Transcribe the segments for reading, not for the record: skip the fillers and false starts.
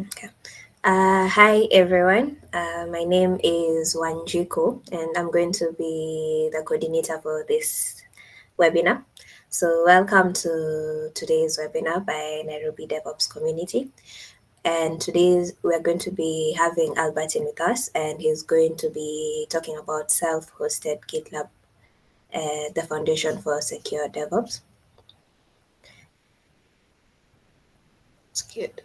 Okay. Hi everyone. My name is Wanjiko, and I'm going to be the coordinator for this webinar. So, welcome to today's webinar by Nairobi DevOps Community. And today we're going to be having Albertine with us, and he's going to be talking about self-hosted Gitlab, the foundation for secure DevOps. It's good.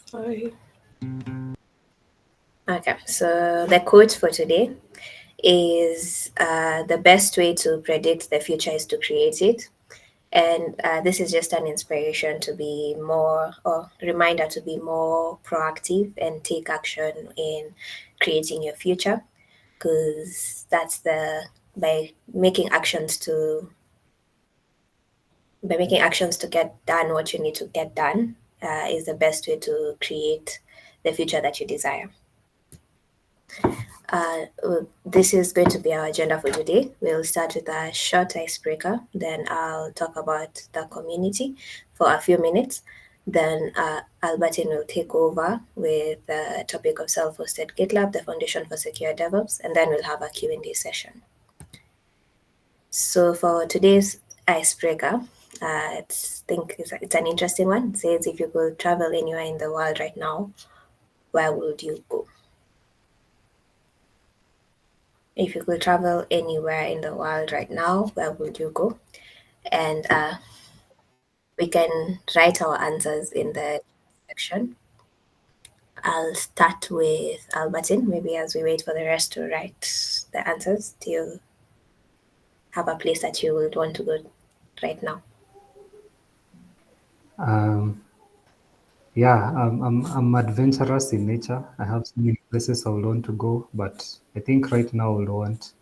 Sorry. Okay, so the quote for today is the best way to predict the future is to create it. And this is just an inspiration to be more, or reminder to be more proactive and take action in creating your future. Because by making actions to, get done what you need to get done is the best way to create the future that you desire. This is going to be our agenda for today. We'll start with a short icebreaker, then I'll talk about the community for a few minutes. Then Albertine will take over with the topic of self-hosted GitLab, the foundation for secure DevOps, and then we'll have a Q&A session. So for today's icebreaker, it's an interesting one. It says, if you could travel anywhere in the world right now, where would you go? If you could travel anywhere in the world right now, where would you go? And we can write our answers in the section. I'll start with Albertine, maybe as we wait for the rest to write the answers. Do you have a place that you would want to go right now? Um, yeah, I'm adventurous in nature. I have so many places I would want to go, but I think right now I would want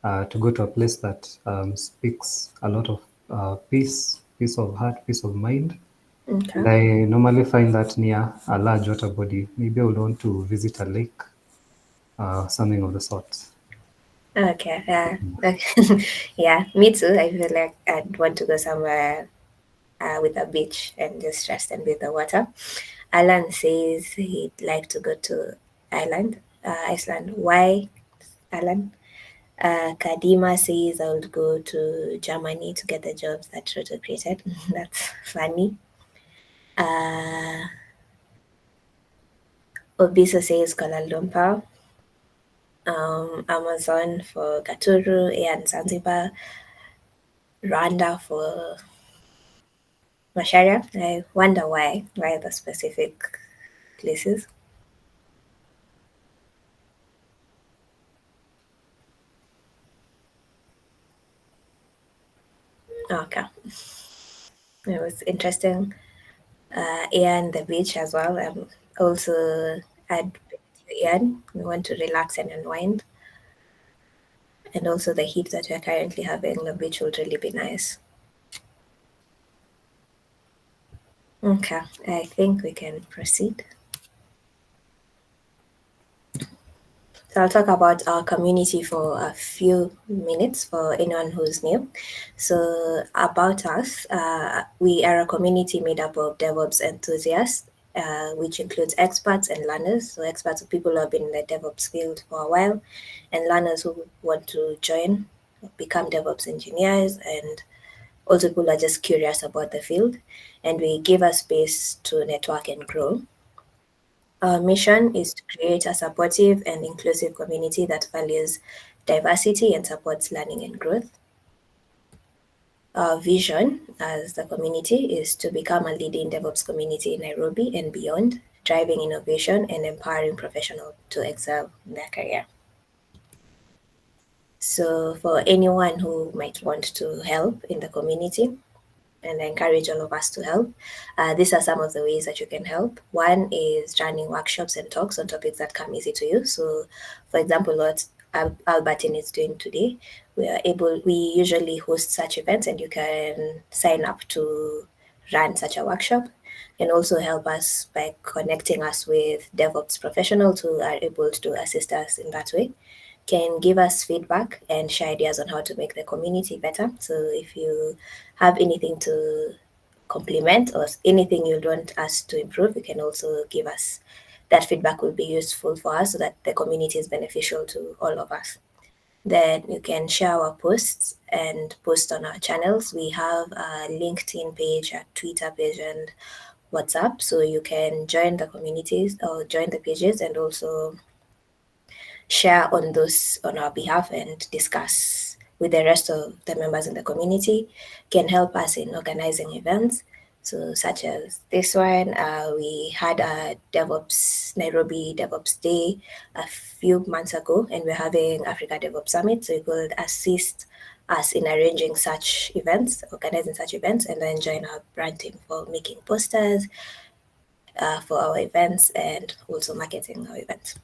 to go to a place that speaks a lot of peace of heart, peace of mind. And Okay. I normally find that near a large water body. Maybe I would want to visit a lake, something of the sort. Okay. Yeah, me too. I feel like I'd want to go somewhere with a beach and just rest and with the water. Alan says he'd like to go to Iceland. Why, Alan? Kadima says I would go to Germany to get the jobs that Roto created. That's funny. Uh, Obiso says Kuala Lumpur. Amazon for Gaturu and Zanzibar. Rwanda for Masharia. I wonder why the specific places. Okay, it was interesting. Ian, the beach as well. Also, I'd Ian. We want to relax and unwind. And also the heat that we're currently having, the beach would really be nice. Okay, I think we can proceed. So I'll talk about our community for a few minutes for anyone who's new. So about us, we are a community made up of DevOps enthusiasts, which includes experts and learners. So experts are people who have been in the DevOps field for a while, and learners who want to join, become DevOps engineers, and also people are just curious about the field. And we give a space to network and grow. Our mission is to create a supportive and inclusive community that values diversity and supports learning and growth. Our vision as the community is to become a leading DevOps community in Nairobi and beyond, driving innovation and empowering professionals to excel in their career. So, for anyone who might want to help in the community, and I encourage all of us to help. These are some of the ways that you can help. One is running workshops and talks on topics that come easy to you. So, for example, what Albertine is doing today, we usually host such events, and you can sign up to run such a workshop. And also help us by connecting us with DevOps professionals who are able to assist us in that way, can give us feedback and share ideas on how to make the community better. So if you have anything to compliment or anything you'd want us to improve, you can also give us. That feedback will be useful for us so that the community is beneficial to all of us. Then you can share our posts and post on our channels. We have a LinkedIn page, a Twitter page, and WhatsApp. So you can join the communities or join the pages and also share on those on our behalf and discuss with the rest of the members in the community. Can help us in organizing events. So, such as this one, we had a DevOps Nairobi DevOps Day a few months ago, and we're having Africa DevOps Summit. So, you could assist us in arranging such events, organizing such events, and then join our brand team for making posters for our events and also marketing our events.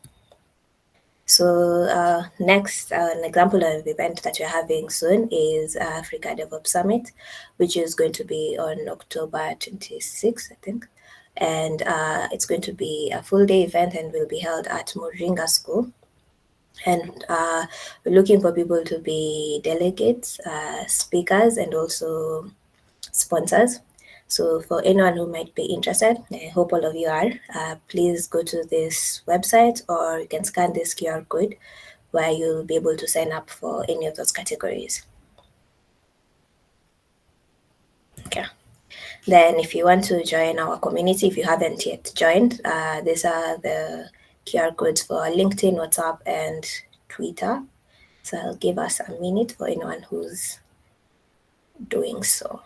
So next, an example of event that we're having soon is Africa DevOps Summit, which is going to be on October 26th, I think. And it's going to be a full day event and will be held at Nginga School. And we're looking for people to be delegates, speakers, and also sponsors. So for anyone who might be interested, I hope all of you are, please go to this website or you can scan this QR code where you'll be able to sign up for any of those categories. Okay. Then if you want to join our community, if you haven't yet joined, these are the QR codes for LinkedIn, WhatsApp, and Twitter. So I'll give us a minute for anyone who's doing so.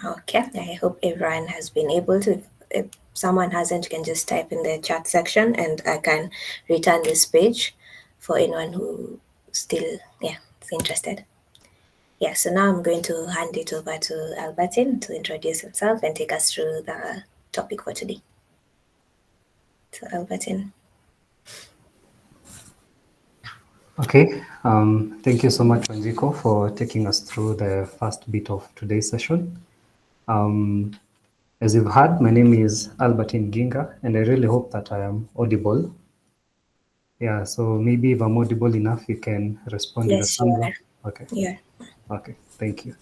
Okay, I hope everyone has been able to. If someone hasn't, you can just type in the chat section and I can return this page for anyone who still is interested. Yeah, so now I'm going to hand it over to Albertine to introduce himself and take us through the topic for today. So Albertine. Okay, thank you so much, Wanjiko, for taking us through the first bit of today's session. As you've heard, my name is Albertine Nginga, and I really hope that I am audible. Yeah, so maybe if I'm audible enough, you can respond with a Yes, you thumbs up. are. Okay, Yeah. okay, thank you.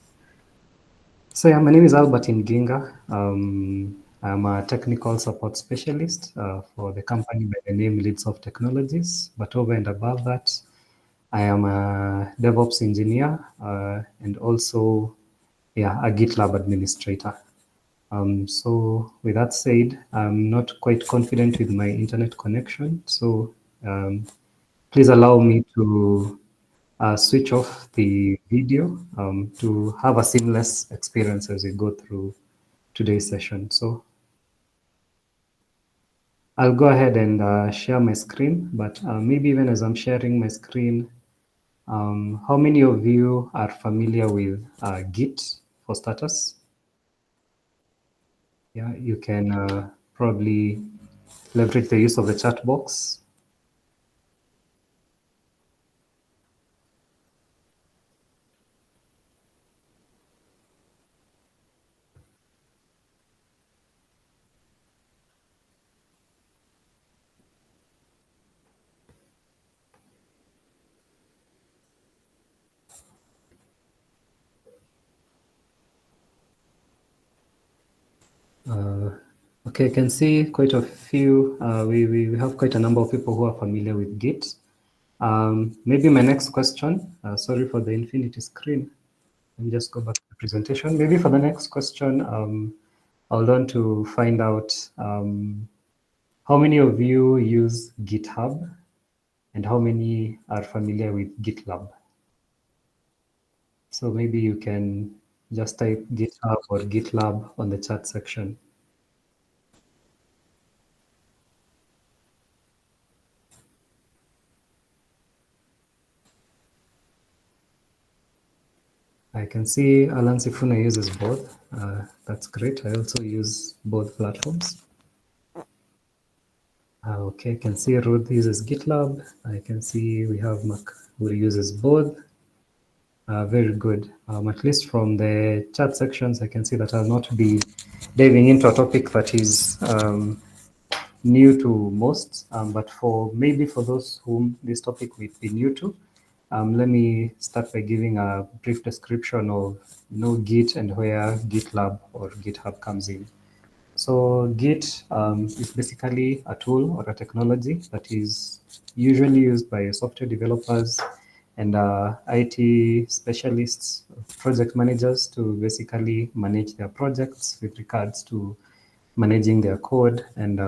So yeah, my name is Albertine Nginga. I'm a technical support specialist for the company by the name Leads of Technologies. But over and above that, I am a DevOps engineer and also a Gitlab administrator. So with that said, I'm not quite confident with my internet connection. So please allow me to switch off the video to have a seamless experience as we go through today's session. So I'll go ahead and share my screen, but maybe even as I'm sharing my screen, how many of you are familiar with Git for starters? Yeah, you can probably leverage the use of the chat box. Okay, I can see quite a few. We have quite a number of people who are familiar with Git. Maybe my next question, sorry for the infinity screen. Let me just go back to the presentation. Maybe for the next question, I'll want to find out how many of you use GitHub and how many are familiar with GitLab. So maybe you can just type GitHub or GitLab on the chat section. I can see Alan Sifuna uses both. That's great. I also use both platforms. Okay, I can see Ruth uses GitLab. I can see we have Mac who uses both. Very good. At least from the chat sections, I can see that I'll not be diving into a topic that is new to most, but for maybe for those whom this topic may be new to, let me start by giving a brief description of Git and where GitLab or GitHub comes in. So Git is basically a tool or a technology that is usually used by software developers and IT specialists, project managers to basically manage their projects with regards to managing their code and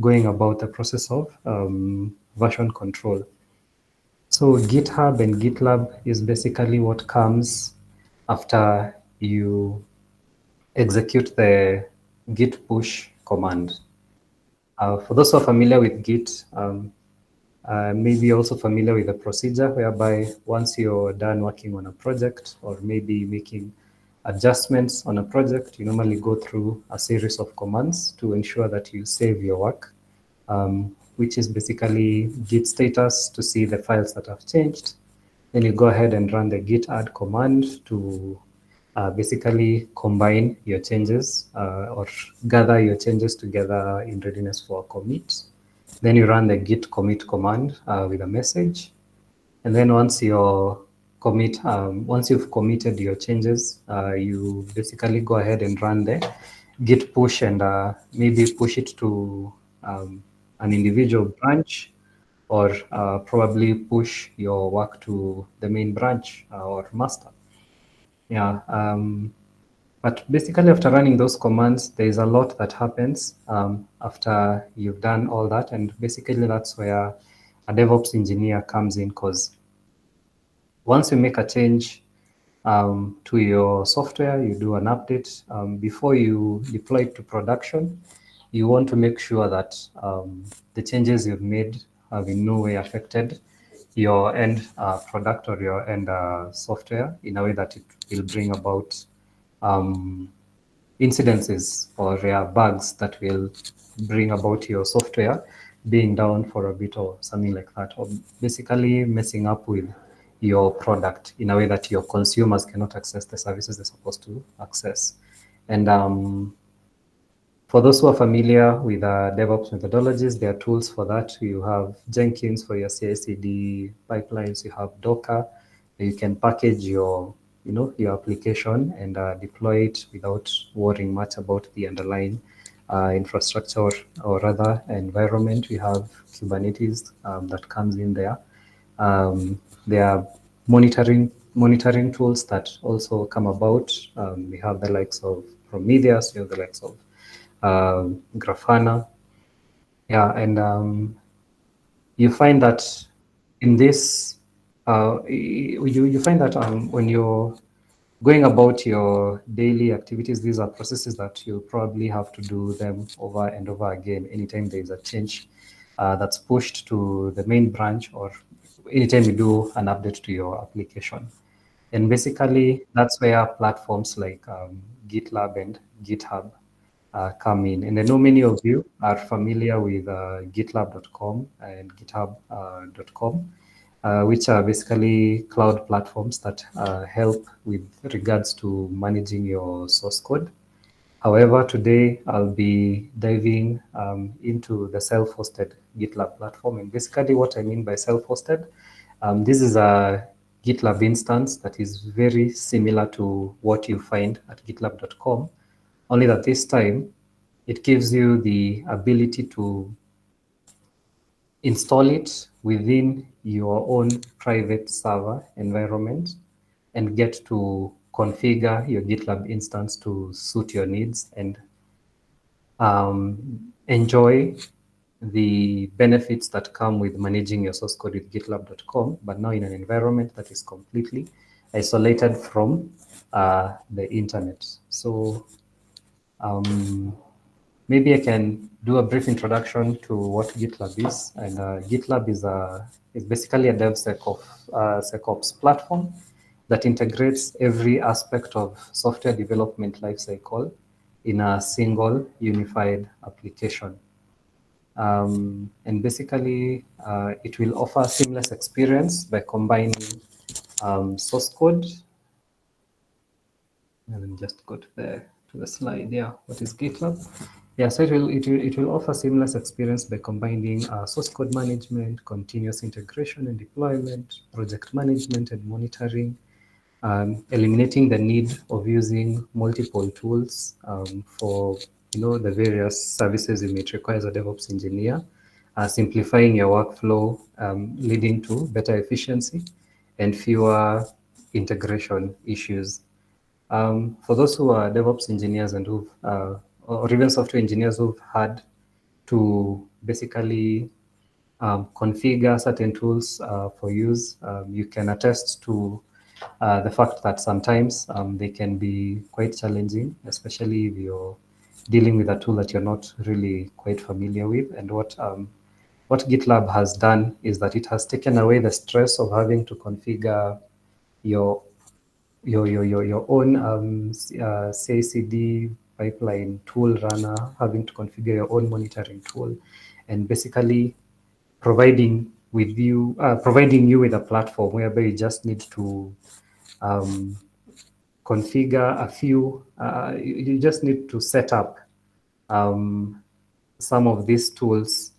going about the process of version control. So GitHub and GitLab is basically what comes after you execute the git push command. For those who are familiar with Git, maybe also familiar with the procedure whereby once you're done working on a project or maybe making adjustments on a project, you normally go through a series of commands to ensure that you save your work, which is basically git status to see the files that have changed. Then you go ahead and run the git add command to basically combine your changes or gather your changes together in readiness for a commit. Then you run the git commit command with a message. And then once you've committed your changes, you basically go ahead and run the git push and maybe push it to an individual branch or probably push your work to the main branch or master. Yeah. But basically, after running those commands, there is a lot that happens after you've done all that. And basically, that's where a DevOps engineer comes in because once you make a change to your software, you do an update. Before you deploy it to production, you want to make sure that the changes you've made have in no way affected your end product or your end software in a way that it will bring about um, incidences or bugs that will bring about your software being down for a bit or something like that, or basically messing up with your product in a way that your consumers cannot access the services they're supposed to access. And for those who are familiar with DevOps methodologies, there are tools for that. You have Jenkins for your CI/CD pipelines. You have Docker. You can package your application and deploy it without worrying much about the underlying infrastructure or rather environment. We have Kubernetes that comes in there. There are monitoring tools that also come about. We have the likes of Prometheus. We have the likes of Grafana. Yeah, and you find that in this, you find that when you're going about your daily activities, these are processes that you probably have to do them over and over again anytime there is a change that's pushed to the main branch or anytime you do an update to your application. And basically, that's where platforms like GitLab and GitHub come in. And I know many of you are familiar with gitlab.com and github.com, which are basically cloud platforms that help with regards to managing your source code. However, today I'll be diving into the self-hosted GitLab platform. And basically what I mean by self-hosted, this is a GitLab instance that is very similar to what you find at gitlab.com, only that this time it gives you the ability to install it within your own private server environment and get to configure your GitLab instance to suit your needs and enjoy the benefits that come with managing your source code with gitlab.com, but now in an environment that is completely isolated from the internet. So maybe I can do a brief introduction to what GitLab is. And GitLab is basically a DevSecOps platform that integrates every aspect of software development lifecycle in a single unified application. And basically, it will offer a seamless experience by combining source code. And then just go to the slide. Yeah, what is GitLab? Yeah, so it will offer seamless experience by combining source code management, continuous integration and deployment, project management and monitoring, eliminating the need of using multiple tools for the various services you may require as a DevOps engineer, simplifying your workflow, leading to better efficiency and fewer integration issues. For those who are DevOps engineers and or even software engineers who've had to basically configure certain tools for use, you can attest to the fact that sometimes they can be quite challenging, especially if you're dealing with a tool that you're not really quite familiar with. And what GitLab has done is that it has taken away the stress of having to configure your your own CI/CD pipeline tool runner, having to configure your own monitoring tool, and basically providing you with a platform whereby you just need to um, configure a few. You just need to set up um, some of these tools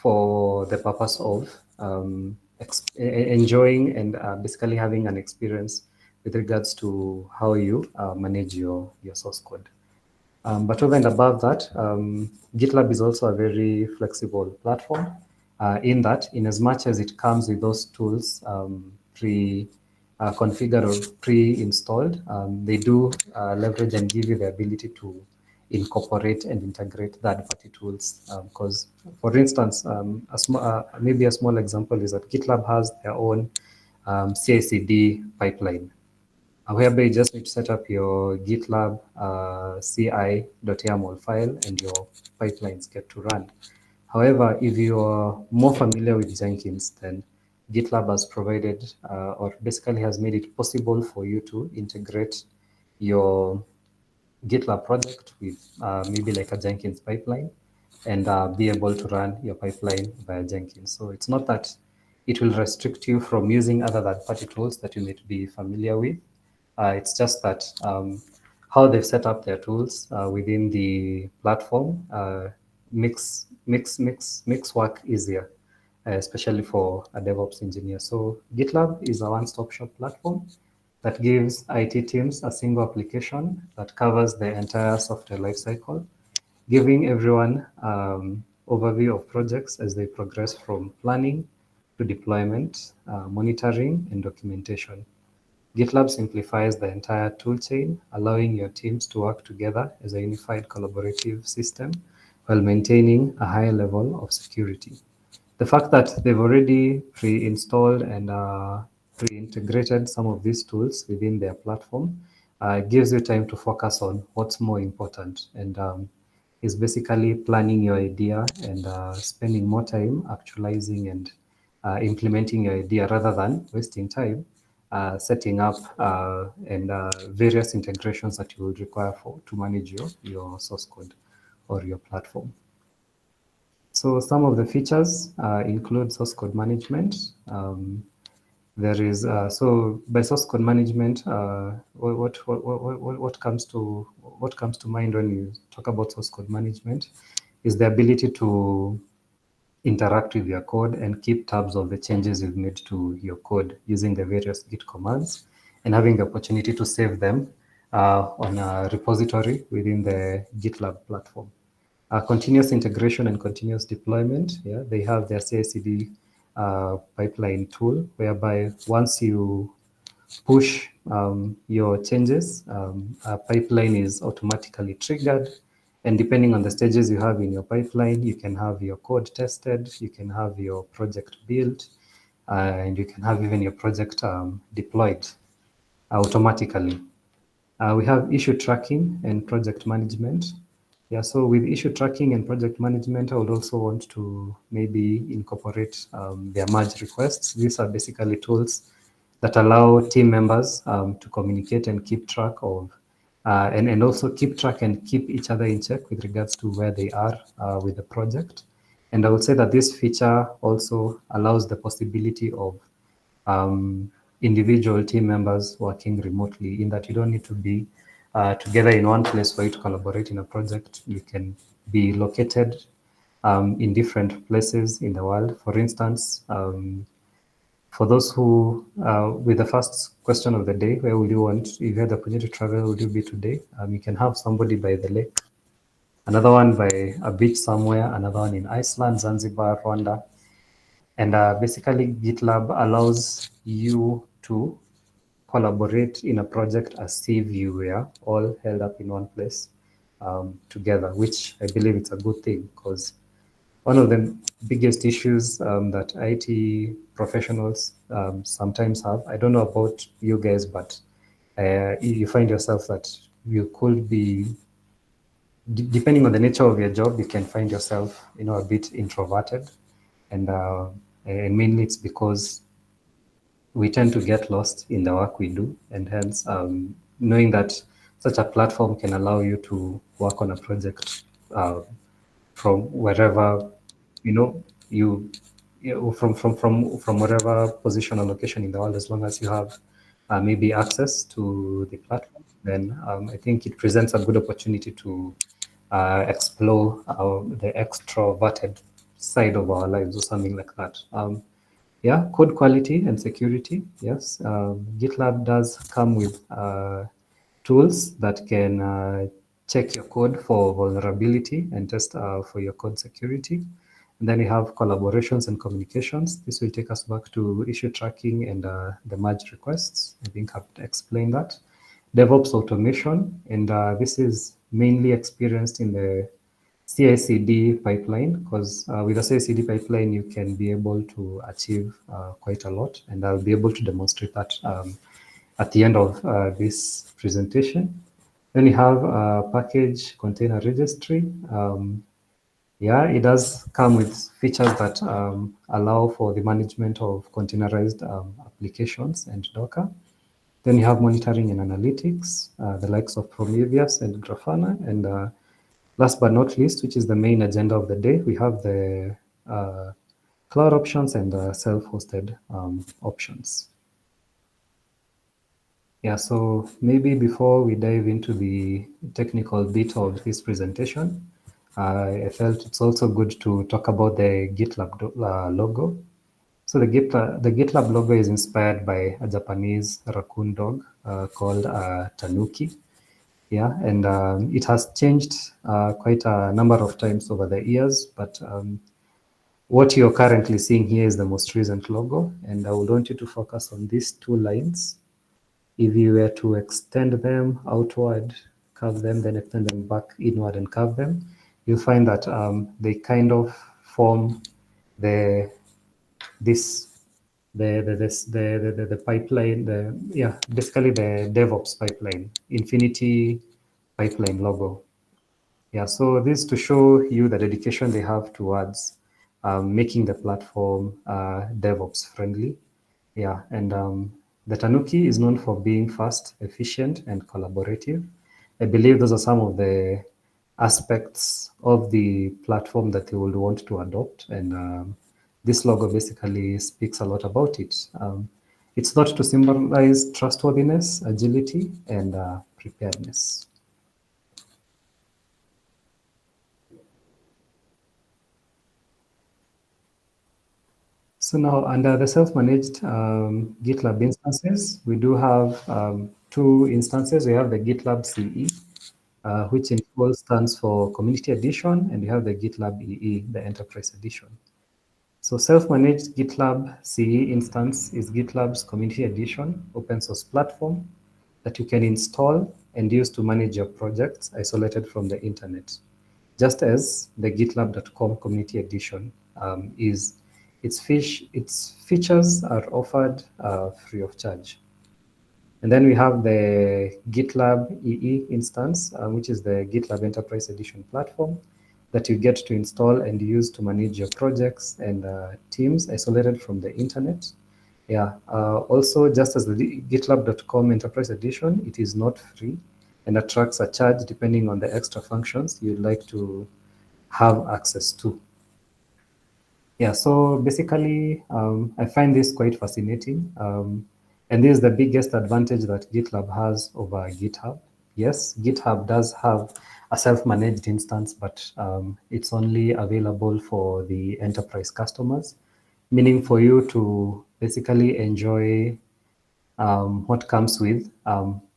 for the purpose of enjoying and basically having an experience with regards to how you manage your source code. But over and above that, GitLab is also a very flexible platform in that, in as much as it comes with those tools configured or pre-installed, they do leverage and give you the ability to incorporate and integrate third-party tools. Because, for instance, maybe a small example is that GitLab has their own CI/CD pipeline, whereby you just need to set up your GitLab ci.yaml file and your pipelines get to run. However, if you're more familiar with Jenkins, then GitLab has provided or basically has made it possible for you to integrate your GitLab project with maybe like a Jenkins pipeline and be able to run your pipeline via Jenkins. So it's not that it will restrict you from using other third-party tools that you may be familiar with. It's just that how they've set up their tools within the platform makes work easier, especially for a DevOps engineer. So GitLab is a one-stop shop platform that gives IT teams a single application that covers the entire software lifecycle, giving everyone overview of projects as they progress from planning to deployment, monitoring, and documentation. GitLab simplifies the entire toolchain, allowing your teams to work together as a unified collaborative system while maintaining a high level of security. The fact that they've already pre-installed and pre-integrated some of these tools within their platform gives you time to focus on what's more important, and is basically planning your idea and spending more time actualizing and implementing your idea rather than wasting time setting up and various integrations that you would require to manage your source code or your platform. So some of the features include source code management. There is so by source code management, what comes to mind when you talk about source code management is the ability to interact with your code and keep tabs of the changes you've made to your code using the various Git commands, and having the opportunity to save them on a repository within the GitLab platform. Continuous integration and continuous deployment. Yeah, they have their CI/CD pipeline tool, whereby once you push your changes, a pipeline is automatically triggered. And depending on the stages you have in your pipeline, you can have your code tested, you can have your project built, and you can have even your project deployed automatically. We have issue tracking and project management. Yeah, so with issue tracking and project management, I would also want to maybe incorporate their merge requests. These are basically tools that allow team members to communicate and keep track of, and also keep track and keep each other in check with regards to where they are with the project. And I would say that this feature also allows the possibility of individual team members working remotely, in that you don't need to be together in one place for you to collaborate in a project. You can be located in different places in the world. For instance, for those who, with the first question of the day, where would you want, if you had the opportunity to travel, would you be today? You can have somebody by the lake, another one by a beach somewhere, another one in Iceland, Zanzibar, Rwanda. And basically, GitLab allows you to collaborate in a project as if you were all held up in one place together, which I believe it's a good thing, because one of the biggest issues that IT professionals sometimes have, I don't know about you guys, but you find yourself that you could be, depending on the nature of your job, you can find yourself, a bit introverted. And mainly it's because we tend to get lost in the work we do, and hence knowing that such a platform can allow you to work on a project from wherever you, from whatever position or location in the world, as long as you have maybe access to the platform, then I think it presents a good opportunity to explore the extroverted side of our lives, or something like that. Yeah, code quality and security. Yes, GitLab does come with tools that can check your code for vulnerability and test for your code security. And then we have collaborations and communications. This will take us back to issue tracking and the merge requests. I think I've explained that. DevOps automation, and this is mainly experienced in the CI/CD pipeline, because with a CI/CD pipeline, you can be able to achieve quite a lot, and I'll be able to demonstrate that at the end of this presentation. Then you have package container registry. Yeah, it does come with features that allow for the management of containerized applications and Docker. Then you have monitoring and analytics, the likes of Prometheus and Grafana. And last but not least, which is the main agenda of the day, we have the cloud options and self-hosted options. Yeah, so maybe before we dive into the technical bit of this presentation, I felt it's also good to talk about the GitLab logo. So the GitLab logo is inspired by a Japanese raccoon dog called Tanuki. Yeah, and it has changed quite a number of times over the years, but what you're currently seeing here is the most recent logo, and I would want you to focus on these two lines. If you were to extend them outward, curve them, then extend them back inward and curve them, you'll find that they kind of form the this the pipeline, basically the DevOps pipeline, Infinity pipeline logo. Yeah, so this to show you the dedication they have towards making the platform DevOps friendly. Yeah, and the Tanuki is known for being fast, efficient, and collaborative. I believe those are some of the aspects of the platform that they would want to adopt, and this logo basically speaks a lot about it. It's thought to symbolize trustworthiness, agility, and preparedness. So now under the self-managed GitLab instances, we do have two instances. We have the GitLab CE, which in full stands for Community Edition, and we have the GitLab EE, the Enterprise Edition. So self-managed GitLab CE instance is GitLab's Community Edition open source platform that you can install and use to manage your projects isolated from the internet, just as the gitlab.com Community Edition is. Its features are offered free of charge. And then we have the GitLab EE instance, which is the GitLab Enterprise Edition platform that you get to install and use to manage your projects and teams isolated from the internet. Yeah. Also, just as the GitLab.com Enterprise Edition, it is not free and attracts a charge depending on the extra functions you'd like to have access to. Yeah, so basically, I find this quite fascinating. And this is the biggest advantage that GitLab has over GitHub. Yes, GitHub does have a self-managed instance, but it's only available for the enterprise customers, meaning for you to basically enjoy what comes with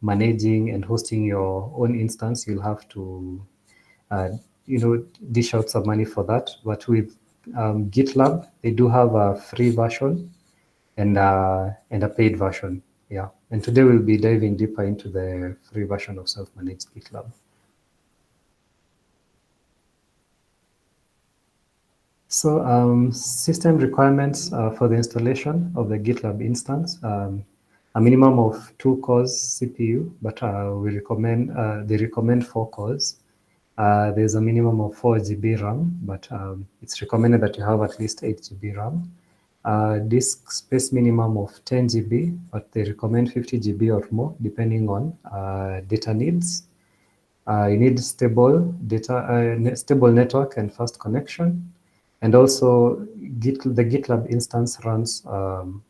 managing and hosting your own instance, you'll have to, uh, dish out some money for that. But with GitLab, they do have a free version and a paid version. Yeah, and today we'll be diving deeper into the free version of self-managed GitLab. So system requirements for the installation of the GitLab instance, a minimum of 2 cores CPU, but they recommend 4 cores. There's a minimum of 4 GB RAM, but it's recommended that you have at least 8 GB RAM. Disk space minimum of 10 GB, but they recommend 50 GB or more, depending on data needs. You need stable network and fast connection. And also, the GitLab instance runs on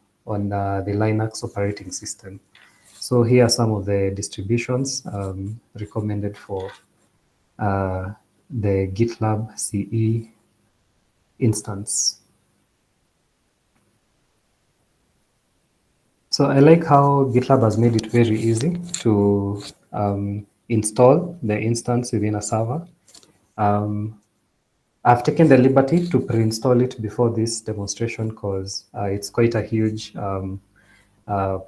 the Linux operating system. So here are some of the distributions recommended for the GitLab CE instance. So I like how GitLab has made it very easy to install the instance within a server. I've taken the liberty to pre-install it before this demonstration because it's quite a huge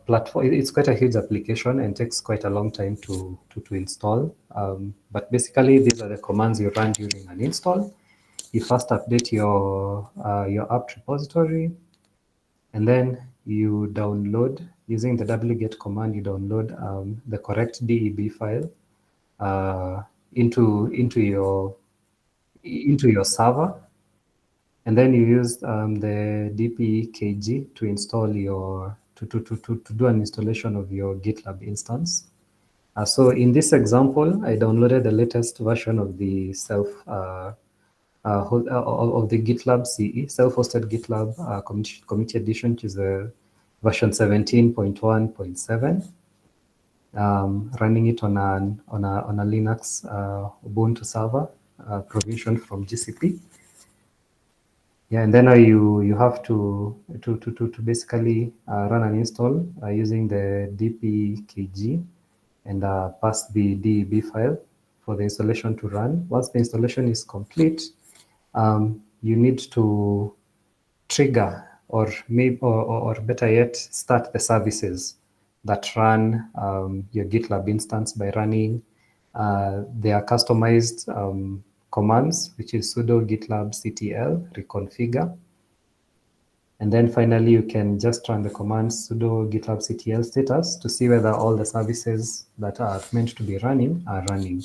platform. It's quite a huge application and takes quite a long time to install. But basically, these are the commands you run during an install. You first update your apt repository, and then you download using the wget command. You download the correct deb file uh, into your server, and then you use the dpkg to install to do an installation of your GitLab instance. So in this example, I downloaded the latest version of the of the GitLab CE, self-hosted GitLab community edition, which is the version 17.1.7. Running it on a Linux Ubuntu server, provisioned from GCP. Yeah, and then you have to basically run an install using the dpkg and pass the deb file for the installation to run. Once the installation is complete, you need to trigger or better yet, start the services that run your GitLab instance by running their customized commands, which is sudo gitlab ctl reconfigure. And then finally, you can just run the command sudo gitlab ctl status to see whether all the services that are meant to be running are running.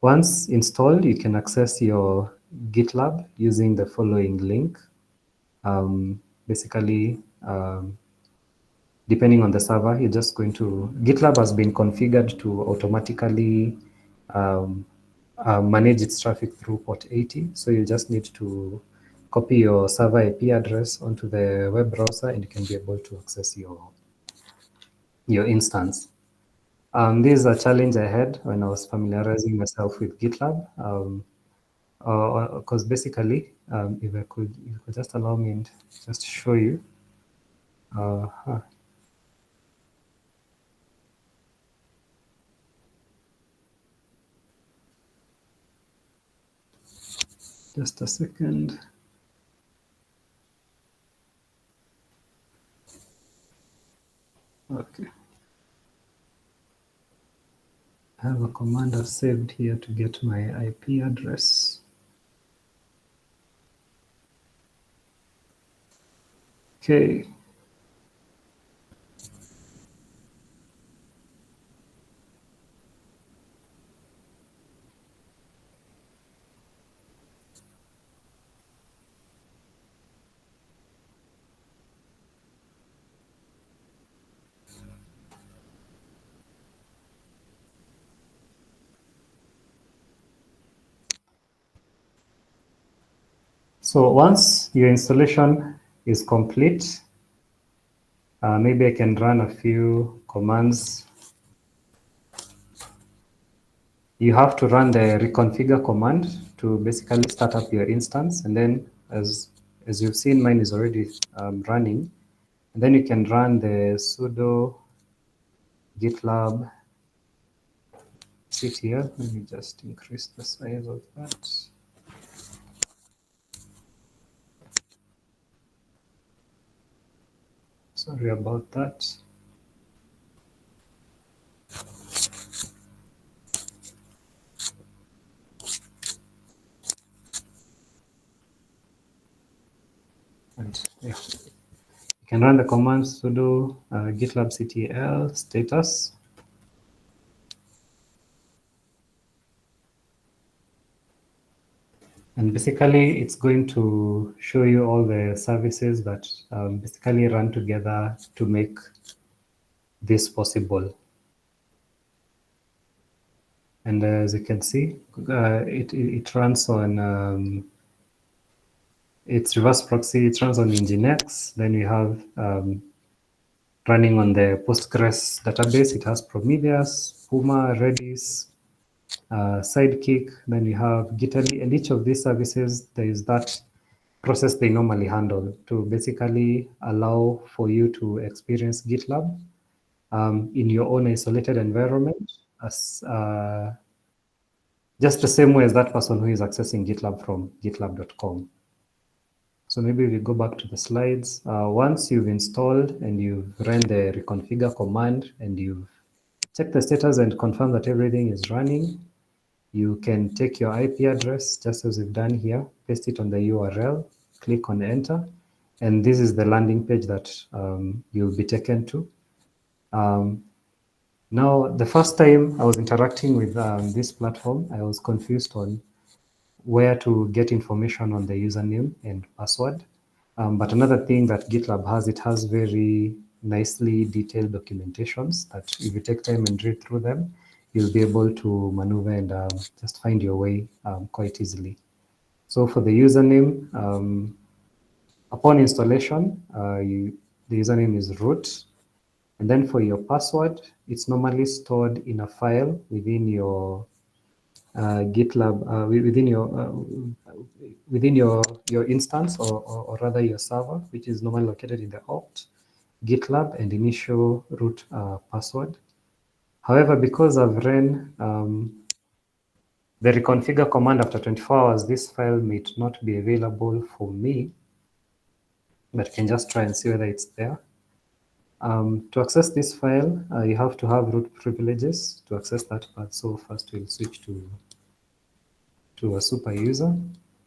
Once installed, you can access your GitLab using the following link. Basically, depending on the server, you're just going to, GitLab has been configured to automatically manage its traffic through port 80. So you just need to copy your server IP address onto the web browser and you can be able to access your instance. This is a challenge I had when I was familiarizing myself with GitLab. Because basically, if you could just allow me and just show you. Just a second. Okay. I have a command I've saved here to get my IP address. Okay. So once your installation is complete, Maybe I can run a few commands. You have to run the reconfigure command to basically start up your instance. And then as you've seen, mine is already running. And then you can run the sudo gitlab ctl. Let me just increase the size of that. Sorry about that. And yeah, you can run the command sudo gitlab ctl status. And basically, it's going to show you all the services that basically run together to make this possible. And as you can see, it runs on its reverse proxy. It runs on Nginx. Then we have running on the Postgres database. It has Prometheus, Puma, Redis, Sidekick. Then we have Gitali, and each of these services, there is that process they normally handle to basically allow for you to experience GitLab in your own isolated environment as just the same way as that person who is accessing GitLab from gitlab.com. So maybe we go back to the slides. Once you've installed and you've run the reconfigure command and you've checked the status and confirmed that everything is running, you can take your IP address, just as we've done here, paste it on the URL, click on enter, and this is the landing page that you'll be taken to. Now, the first time I was interacting with this platform, I was confused on where to get information on the username and password. But another thing that GitLab has, it has very nicely detailed documentations that if you take time and read through them, you'll be able to maneuver and just find your way quite easily. So for the username, upon installation, the username is root. And then for your password, it's normally stored in a file within your GitLab, within your instance, or rather your server, which is normally located in the opt, GitLab, and initial root password. However, because I've ran the reconfigure command after 24 hours, this file may not be available for me, but you can just try and see whether it's there. To access this file, you have to have root privileges to access that part. So first we'll switch to a super user,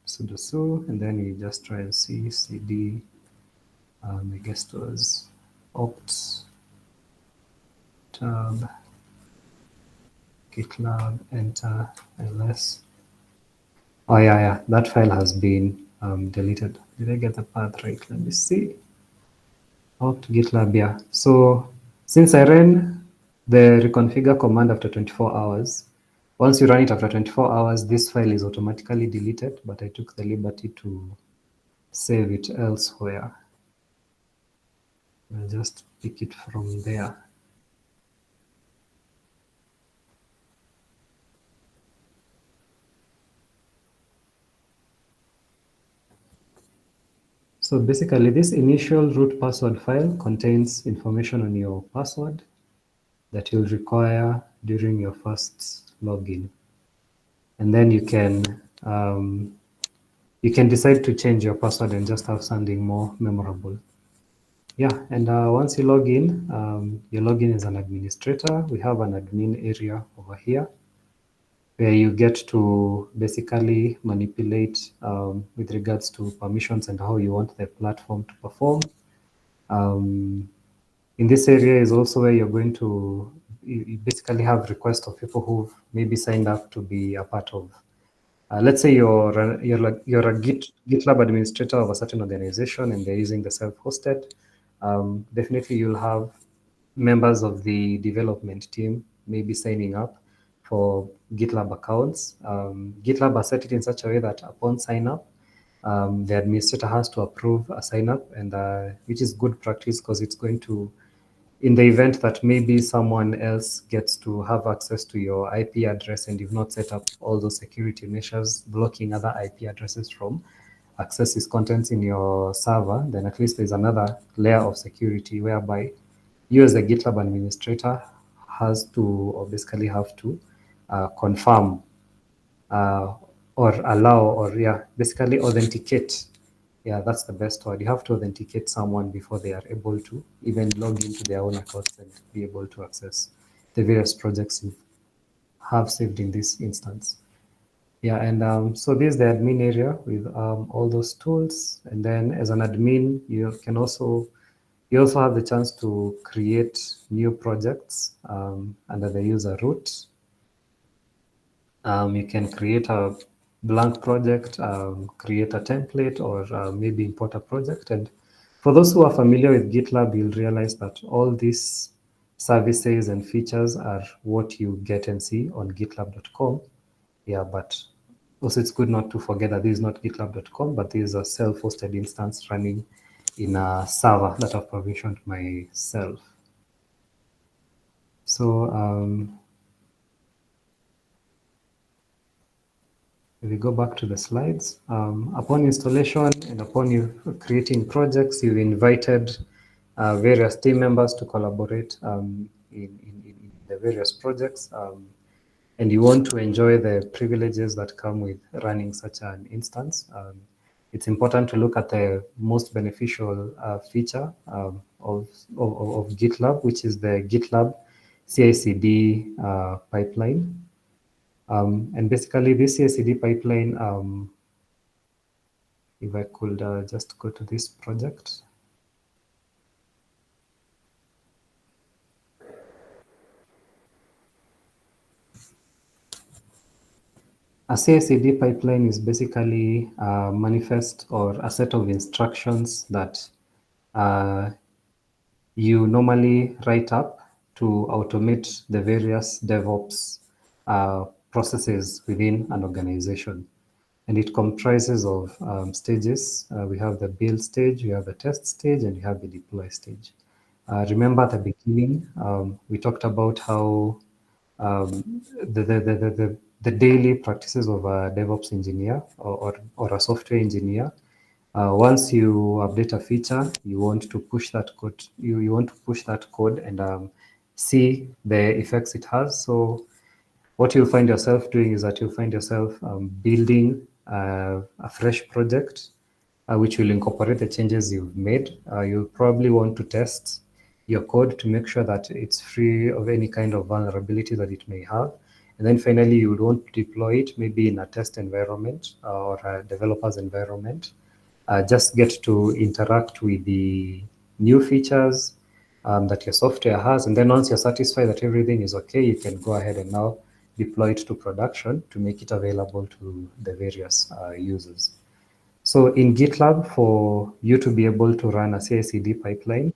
sudo su, and then we just try and see cd, I guess it was opt tab gitlab enter ls. Oh yeah, that file has been deleted. Did I get the path right? Let me see. Opt gitlab, yeah. So since I ran the reconfigure command after 24 hours, once you run it after 24 hours, this file is automatically deleted, but I took the liberty to save it elsewhere. I'll just pick it from there. So basically, this initial root password file contains information on your password that you'll require during your first login. And then you can decide to change your password and just have something more memorable. Yeah, and once you log in, you log in as an administrator. We have an admin area over here where you get to basically manipulate with regards to permissions and how you want the platform to perform. In this area is also where you're going to you basically have requests of people who've maybe signed up to be a part of. Let's say you're a GitLab administrator of a certain organization and they're using the self-hosted. Definitely, you'll have members of the development team maybe signing up for GitLab accounts. GitLab has set it in such a way that upon sign up, the administrator has to approve a sign up, and which is good practice because it's going to, in the event that maybe someone else gets to have access to your IP address and you've not set up all those security measures blocking other IP addresses from accessing contents in your server, then at least there's another layer of security whereby you as a GitLab administrator has to, or basically have to, confirm uh, or allow, or yeah, basically authenticate. Yeah, that's the best word. You have to authenticate someone before they are able to even log into their own accounts and be able to access the various projects you have saved in this instance. Yeah, and so this is the admin area with all those tools. And then as an admin, you also have the chance to create new projects under the user root. You can create a blank project, create a template, or maybe import a project. And for those who are familiar with GitLab, you'll realize that all these services and features are what you get and see on gitlab.com. Yeah, but also it's good not to forget that this is not gitlab.com, but this is a self-hosted instance running in a server that I've provisioned myself. So if we go back to the slides, upon installation and upon you creating projects, you've invited various team members to collaborate in the various projects. And you want to enjoy the privileges that come with running such an instance. It's important to look at the most beneficial feature of GitLab, which is the GitLab CI/CD pipeline. And basically, this CI/CD pipeline, if I could just go to this project. A CI/CD pipeline is basically a manifest or a set of instructions that you normally write up to automate the various DevOps processes within an organization. And it comprises of stages. We have the build stage, we have the test stage, and we have the deploy stage. Remember at the beginning, we talked about how the daily practices of a DevOps engineer or a software engineer. Once you update a feature, you want to push that code. You want to push that code and see the effects it has. So what you'll find yourself doing is that you'll find yourself building a fresh project, which will incorporate the changes you've made. You'll probably want to test your code to make sure that it's free of any kind of vulnerability that it may have. And then finally, you would want to deploy it maybe in a test environment or a developer's environment. Just get to interact with the new features that your software has. And then once you're satisfied that everything is okay, you can go ahead and now deploy it to production to make it available to the various users. So in GitLab, for you to be able to run a CI/CD pipeline,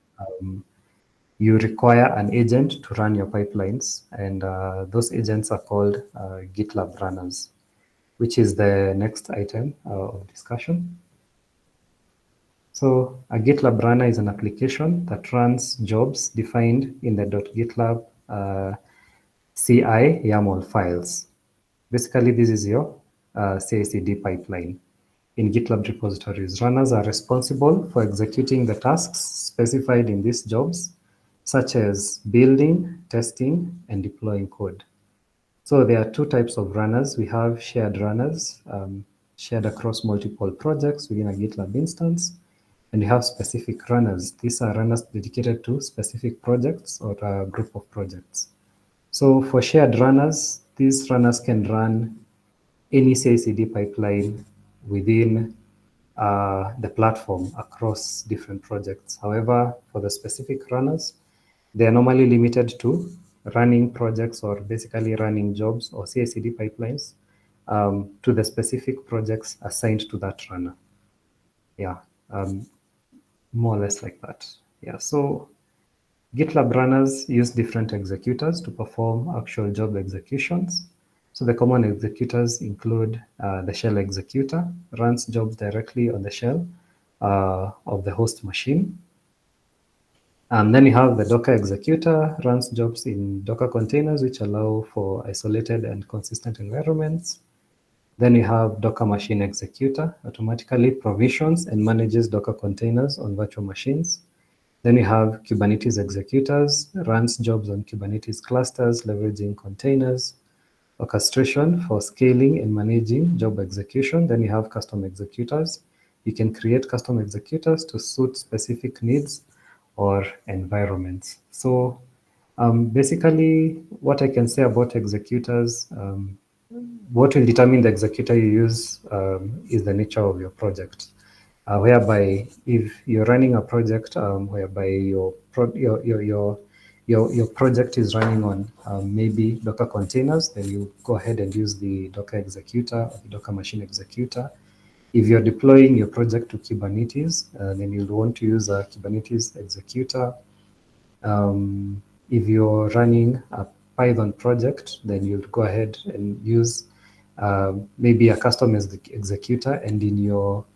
you require an agent to run your pipelines, and those agents are called GitLab runners, which is the next item of discussion. So a GitLab runner is an application that runs jobs defined in the .gitlab CI YAML files. Basically, this is your CI/CD pipeline. In GitLab repositories, runners are responsible for executing the tasks specified in these jobs, such as building, testing, and deploying code. So there are two types of runners. We have shared runners, shared across multiple projects within a GitLab instance, and we have specific runners. These are runners dedicated to specific projects or a group of projects. So for shared runners, these runners can run any CI/CD pipeline within the platform across different projects. However, for the specific runners, they are normally limited to running projects or basically running jobs or CI/CD pipelines to the specific projects assigned to that runner. Yeah, more or less like that. Yeah, so GitLab runners use different executors to perform actual job executions. So the common executors include the shell executor, runs jobs directly on the shell of the host machine. Then you have the Docker executor, runs jobs in Docker containers, which allow for isolated and consistent environments. Then you have Docker machine executor, automatically provisions and manages Docker containers on virtual machines. Then we have Kubernetes executors, runs jobs on Kubernetes clusters, leveraging containers. Orchestration for scaling and managing job execution. Then you have custom executors. You can create custom executors to suit specific needs or environments. So basically, what I can say about executors, what will determine the executor you use is the nature of your project. Whereby if you're running a project whereby your project is running on maybe Docker containers, then you go ahead and use the Docker executor or the Docker machine executor. If you're deploying your project to Kubernetes, then you'll want to use a Kubernetes executor. If you're running a Python project, then you'll go ahead and use maybe a custom executor, and in your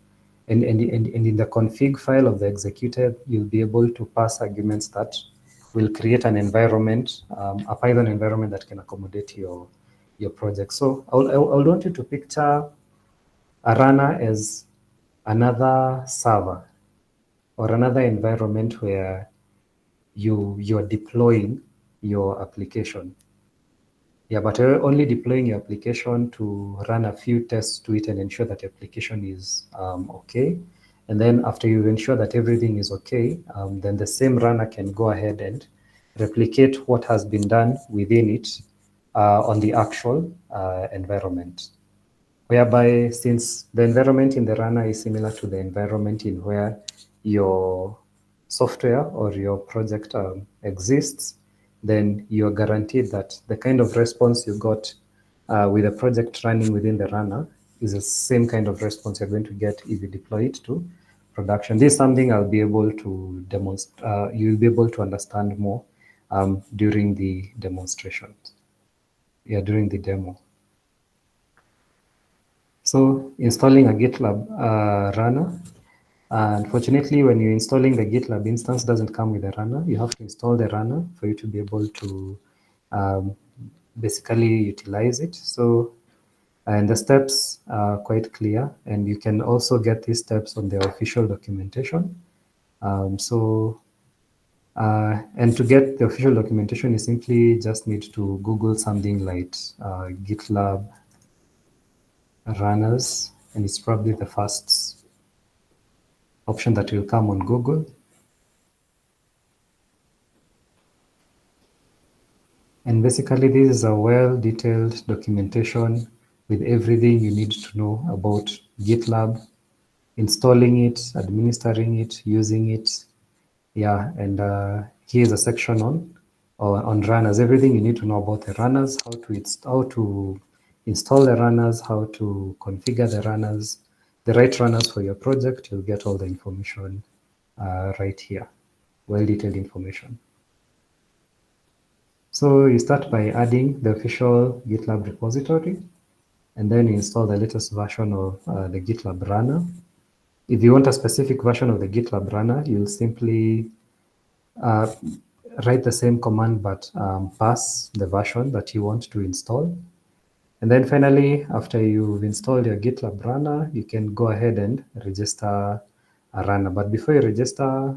and in the config file of the executor, you'll be able to pass arguments that will create an environment, a Python environment that can accommodate your project. So I would want you to picture a runner as another server or another environment where you're deploying your application. Yeah, but you're only deploying your application to run a few tests to it and ensure that your application is okay. And then after you ensure that everything is okay, then the same runner can go ahead and replicate what has been done within it on the actual environment. Whereby, since the environment in the runner is similar to the environment in where your software or your project exists, then you're guaranteed that the kind of response you got with a project running within the runner is the same kind of response you're going to get if you deploy it to production. This is something I'll be able to demonstrate, you'll be able to understand more during the demonstration. Yeah, during the demo. So installing a Gitlab runner. Unfortunately, when you're installing the Gitlab instance, doesn't come with a runner. You have to install the runner for you to be able to basically utilize it. So, and the steps are quite clear, and you can also get these steps on the official documentation. And to get the official documentation, you simply just need to Google something like Gitlab runners, and it's probably the first option that will come on Google. And basically, this is a well-detailed documentation with everything you need to know about GitLab, installing it, administering it, using it. Yeah, and here's a section on runners, everything you need to know about the runners, how to install the runners, how to configure the runners, the right runners for your project. You'll get all the information right here, well-detailed information. So you start by adding the official GitLab repository, and then you install the latest version of the GitLab runner. If you want a specific version of the GitLab runner, you'll simply write the same command, but pass the version that you want to install. And then finally, after you've installed your GitLab runner, you can go ahead and register a runner. But before you register,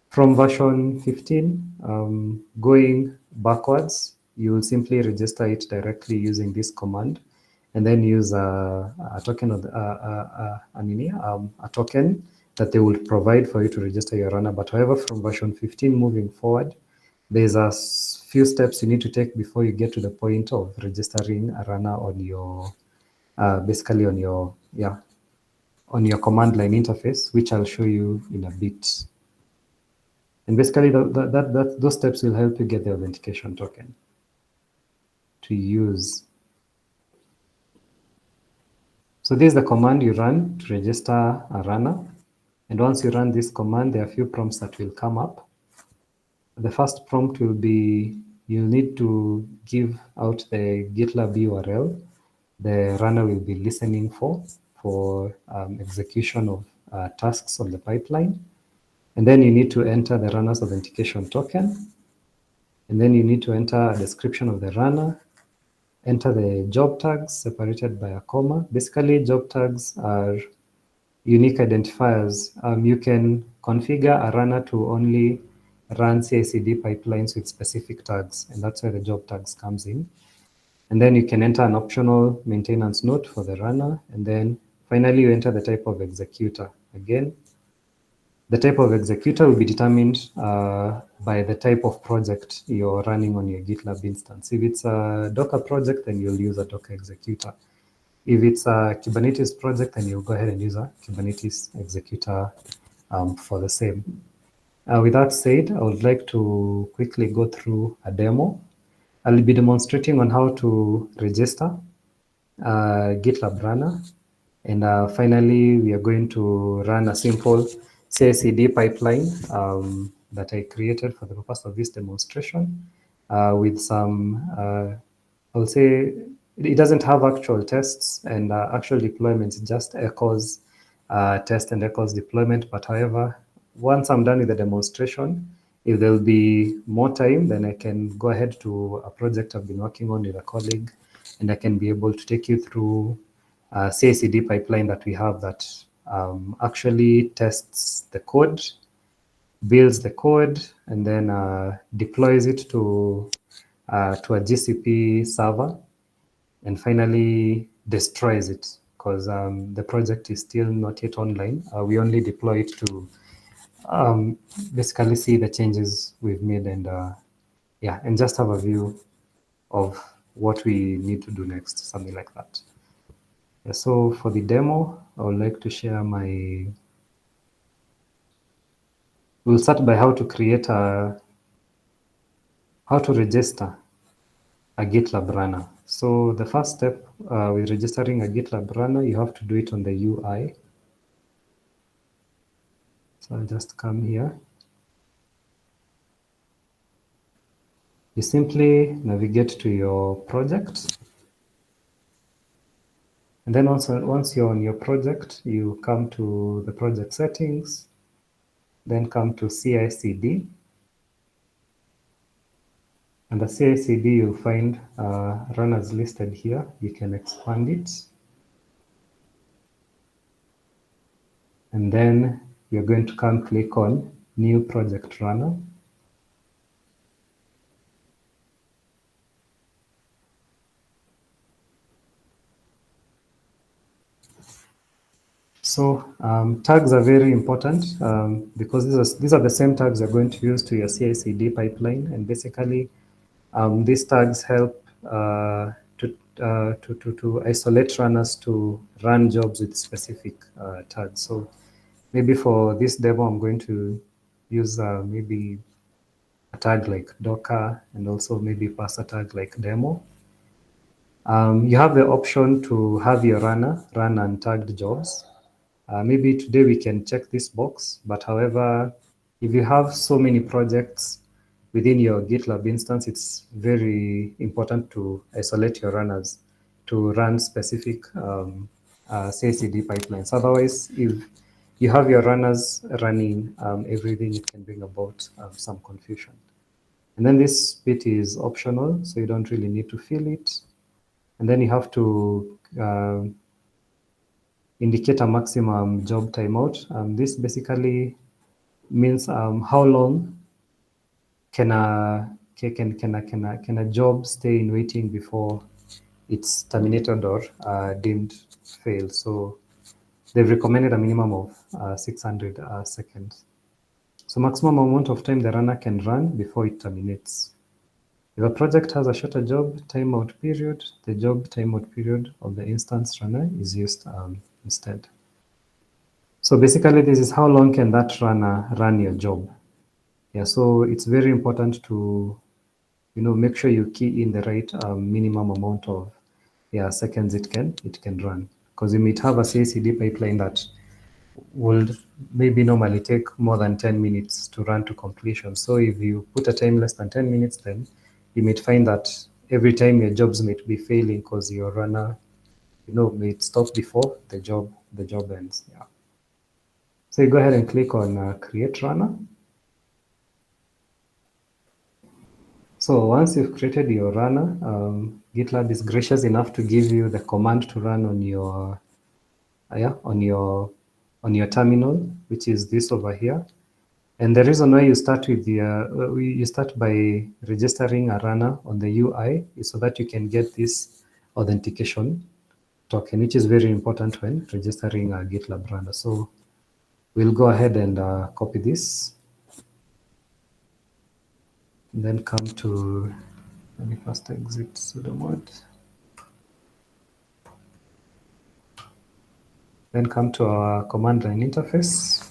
from version 15, going backwards, you will simply register it directly using this command, and then use a token of a token that they will provide for you to register your runner. But however, from version 15 moving forward, there's a few steps you need to take before you get to the point of registering a runner on your basically on your command line interface, which I'll show you in a bit. And basically, those steps will help you get the authentication token to use. So this is the command you run to register a runner. And once you run this command, there are a few prompts that will come up. The first prompt will be you need to give out the GitLab URL the runner will be listening for execution of tasks on the pipeline. And then you need to enter the runner's authentication token. And then you need to enter a description of the runner, enter the job tags separated by a comma. Basically, job tags are unique identifiers. You can configure a runner to only run CI/CD pipelines with specific tags, and that's where the job tags comes in. And then you can enter an optional maintenance note for the runner. And then finally, you enter the type of executor. Again, the type of executor will be determined by the type of project you're running on your GitLab instance. If it's a Docker project, then you'll use a Docker executor. If it's a Kubernetes project, then you'll go ahead and use a Kubernetes executor for the same. With that said, I would like to quickly go through a demo. I'll be demonstrating on how to register a GitLab runner. And finally, we are going to run a simple CI/CD pipeline that I created for the purpose of this demonstration with some, I'll say, it doesn't have actual tests and actual deployments, it just echoes test and echoes deployment. But however, once I'm done with the demonstration, if there'll be more time, then I can go ahead to a project I've been working on with a colleague, and I can be able to take you through a CI/CD pipeline that we have that actually tests the code, builds the code, and then deploys it to a GCP server, and finally destroys it because the project is still not yet online. We only deploy it to basically see the changes we've made and yeah, and just have a view of what we need to do next, something like that. Yeah, so for the demo, I would like to share my, we'll start by how to create how to register a GitLab runner. So the first step with registering a GitLab runner, you have to do it on the UI. So I'll just come here. You simply navigate to your project. And then once you're on your project, you come to the project settings, then come to CI/CD. And the CI/CD, you'll find runners listed here. You can expand it. And then you're going to come click on New Project Runner. So tags are very important because these are the same tags you're going to use to your CI/CD pipeline. And basically, these tags help to isolate runners to run jobs with specific tags. So maybe for this demo, I'm going to use maybe a tag like Docker and also maybe pass a tag like demo. You have the option to have your runner run untagged jobs. Maybe today we can check this box, but however, if you have so many projects within your GitLab instance, it's very important to isolate your runners to run specific CI/CD pipelines. Otherwise, if you have your runners running everything, it can bring about some confusion. And then this bit is optional, so you don't really need to fill it. And then you have to indicate a maximum job timeout. This basically means how long can a job stay in waiting before it's terminated or deemed failed. So they've recommended a minimum of 600 seconds. So maximum amount of time the runner can run before it terminates. If a project has a shorter job timeout period, the job timeout period of the instance runner is used instead. So basically, this is how long can that runner run your job. Yeah, so it's very important to, make sure you key in the right minimum amount of seconds it can run. Because you might have a CI/CD pipeline that will maybe normally take more than 10 minutes to run to completion. So if you put a time less than 10 minutes, then you might find that every time your jobs might be failing because your runner, may stop before the job ends. Yeah. So you go ahead and click on create runner. So once you've created your runner, GitLab is gracious enough to give you the command to run on your on your terminal, which is this over here. And the reason why you start with you start by registering a runner on the UI is so that you can get this authentication token, which is very important when registering a GitLab runner. So we'll go ahead and copy this, and then come to, let me first exit sudo mode, then come to our command line interface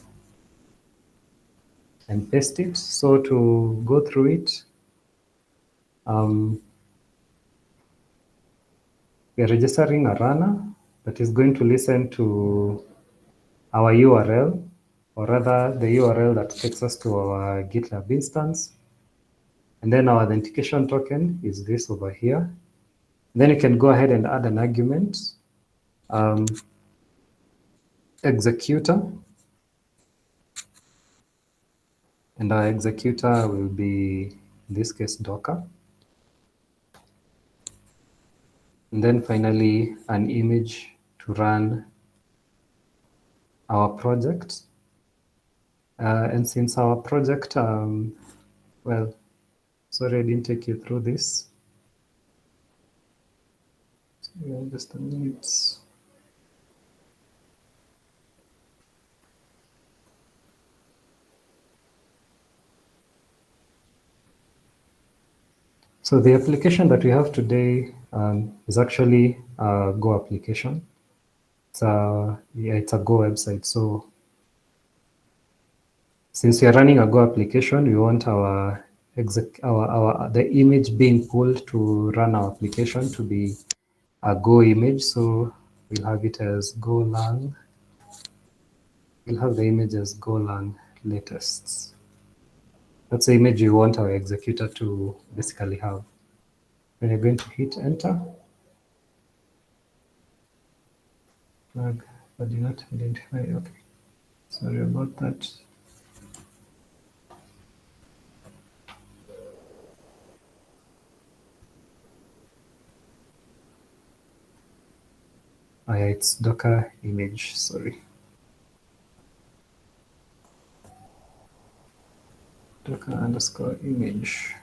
and paste it. So to go through it, we are registering a runner that is going to listen to our URL, or rather the URL that takes us to our GitLab instance. And then our authentication token is this over here. Then you can go ahead and add an argument, executor, and our executor will be, in this case, Docker. And then finally, an image to run our project. And since our project, well, sorry, I didn't take you through this. Yeah, just a minute. So the application that we have today is actually a Go application. It's a Go website. So since we are running a Go application, we want the image being pulled to run our application to be a Go image. So we'll have it as Golang. We'll have the image as Golang latest. That's the image we want our executor to basically have. When you're going to hit enter, flag, but do not identify. Okay, sorry about that. Oh yeah, it's Docker image, sorry. Docker underscore image.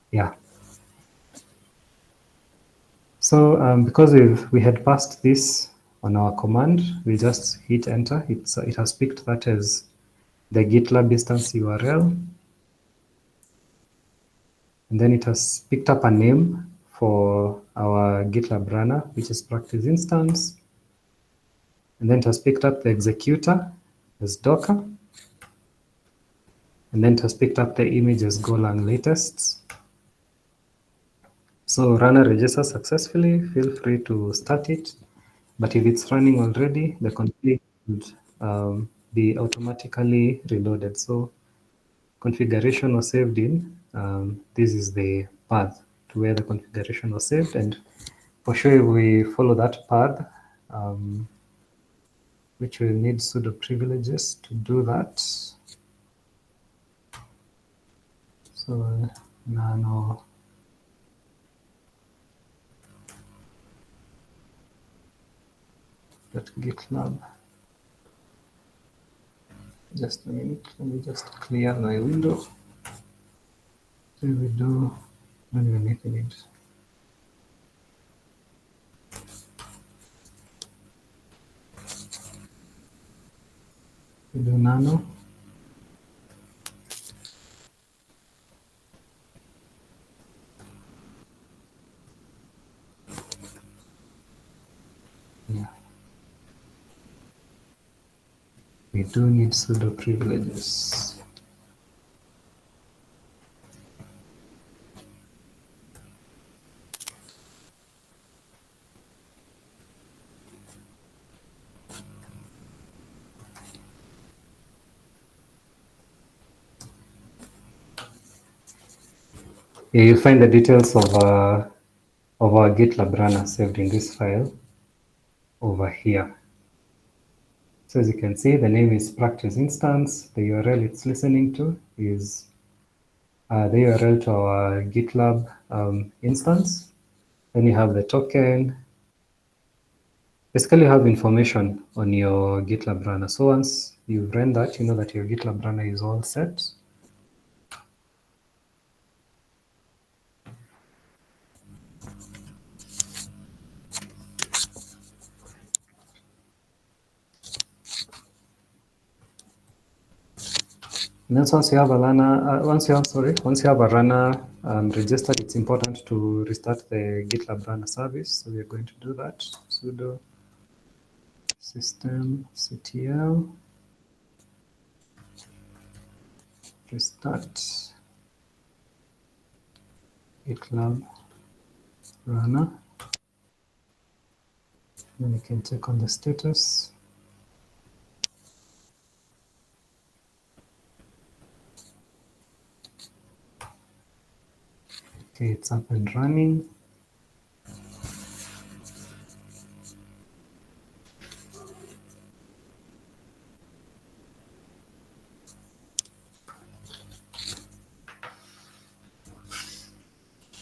Yeah. So because we had passed this on our command, we just hit enter. It has picked that as the GitLab instance URL, and then it has picked up a name for our GitLab runner, which is practice instance, and then it has picked up the executor as Docker, and then it has picked up the image as Golang latest. So runner registers successfully. Feel free to start it. But if it's running already, the config would be automatically reloaded. So configuration was saved in. This is the path to where the configuration was saved. And for sure, if we follow that path, which will need sudo privileges to do that. So nano .gitlab. Just a minute, let me just clear my window. So we do, don't even need it. We do nano. Yeah. We do need sudo privileges. Yeah, you find the details of our GitLab runner saved in this file over here. So as you can see, the name is practice instance. The URL it's listening to is the URL to our GitLab instance. Then you have the token. Basically, you have information on your GitLab runner. So once you've run that, you know that your GitLab runner is all set. And then once you have a runner registered, it's important to restart the GitLab runner service. So we are going to do that. Sudo systemctl restart GitLab runner. Then you can check on the status. Okay, it's up and running.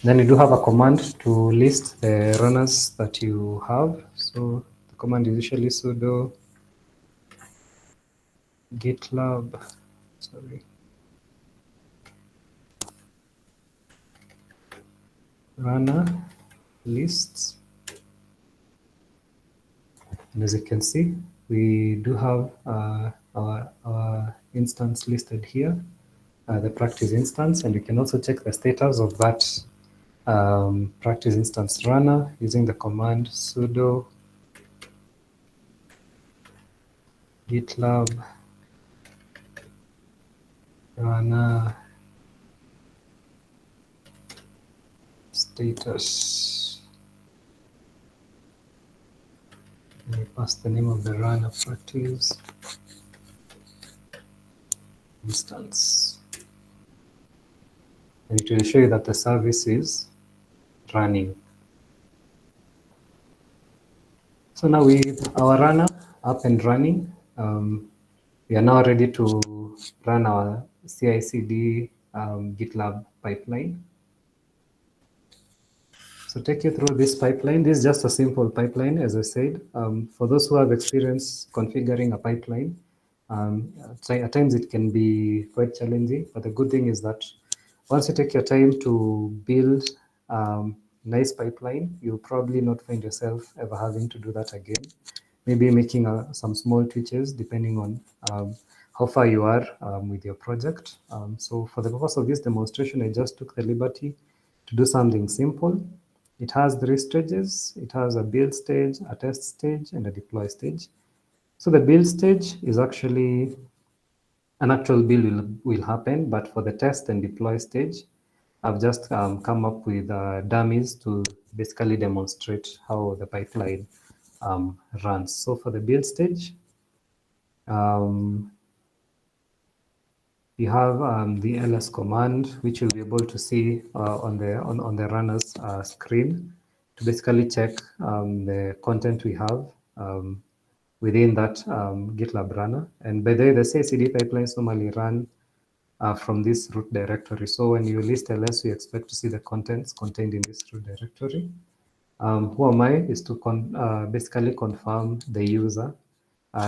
Then you do have a command to list the runners that you have. So the command is usually sudo GitLab, runner lists. And as you can see, we do have our instance listed here, the practice instance, and you can also check the status of that practice instance runner using the command sudo GitLab runner status. And we pass the name of the runner practice instance. And it will show you that the service is running. So now with our runner up and running, we are now ready to run our CI/CD GitLab pipeline. So take you through this pipeline. This is just a simple pipeline, as I said. For those who have experience configuring a pipeline, at times it can be quite challenging, but the good thing is that once you take your time to build nice pipeline, you'll probably not find yourself ever having to do that again. Maybe making some small tweaks depending on how far you are with your project. So for the purpose of this demonstration, I just took the liberty to do something simple. It has 3 stages. It has a build stage, a test stage, and a deploy stage. So the build stage is actually an actual build will happen, but for the test and deploy stage, I've just come up with dummies to basically demonstrate how the pipeline runs. So for the build stage, you have the ls command, which you'll be able to see on the runner's screen to basically check the content we have within that GitLab runner. And by the way, the CI/CD pipelines normally run from this root directory. So when you list ls, you expect to see the contents contained in this root directory. Who am I is to basically confirm the user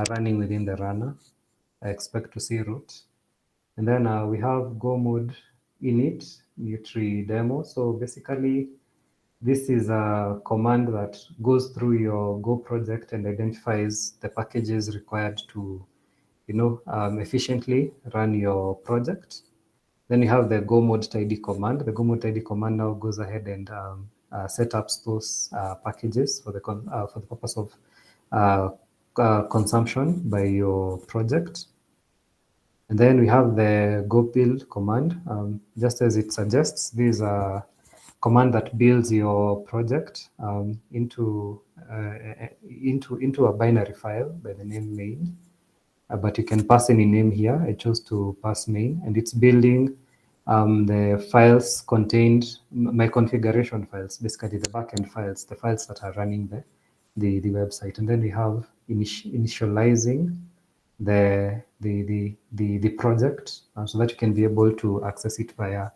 running within the runner. I expect to see root. And then we have go mode init nutri demo. So basically, this is a command that goes through your Go project and identifies the packages required to, efficiently run your project. Then you have the go mode tidy command. The go mode tidy command now goes ahead and set up those packages for the purpose of consumption by your project. And then we have the go build command. Just as it suggests, this is a command that builds your project into a binary file by the name main. But you can pass any name here. I chose to pass main, and it's building the files contained my configuration files, basically the backend files, the files that are running the website. And then we have initializing the project so that you can be able to access it via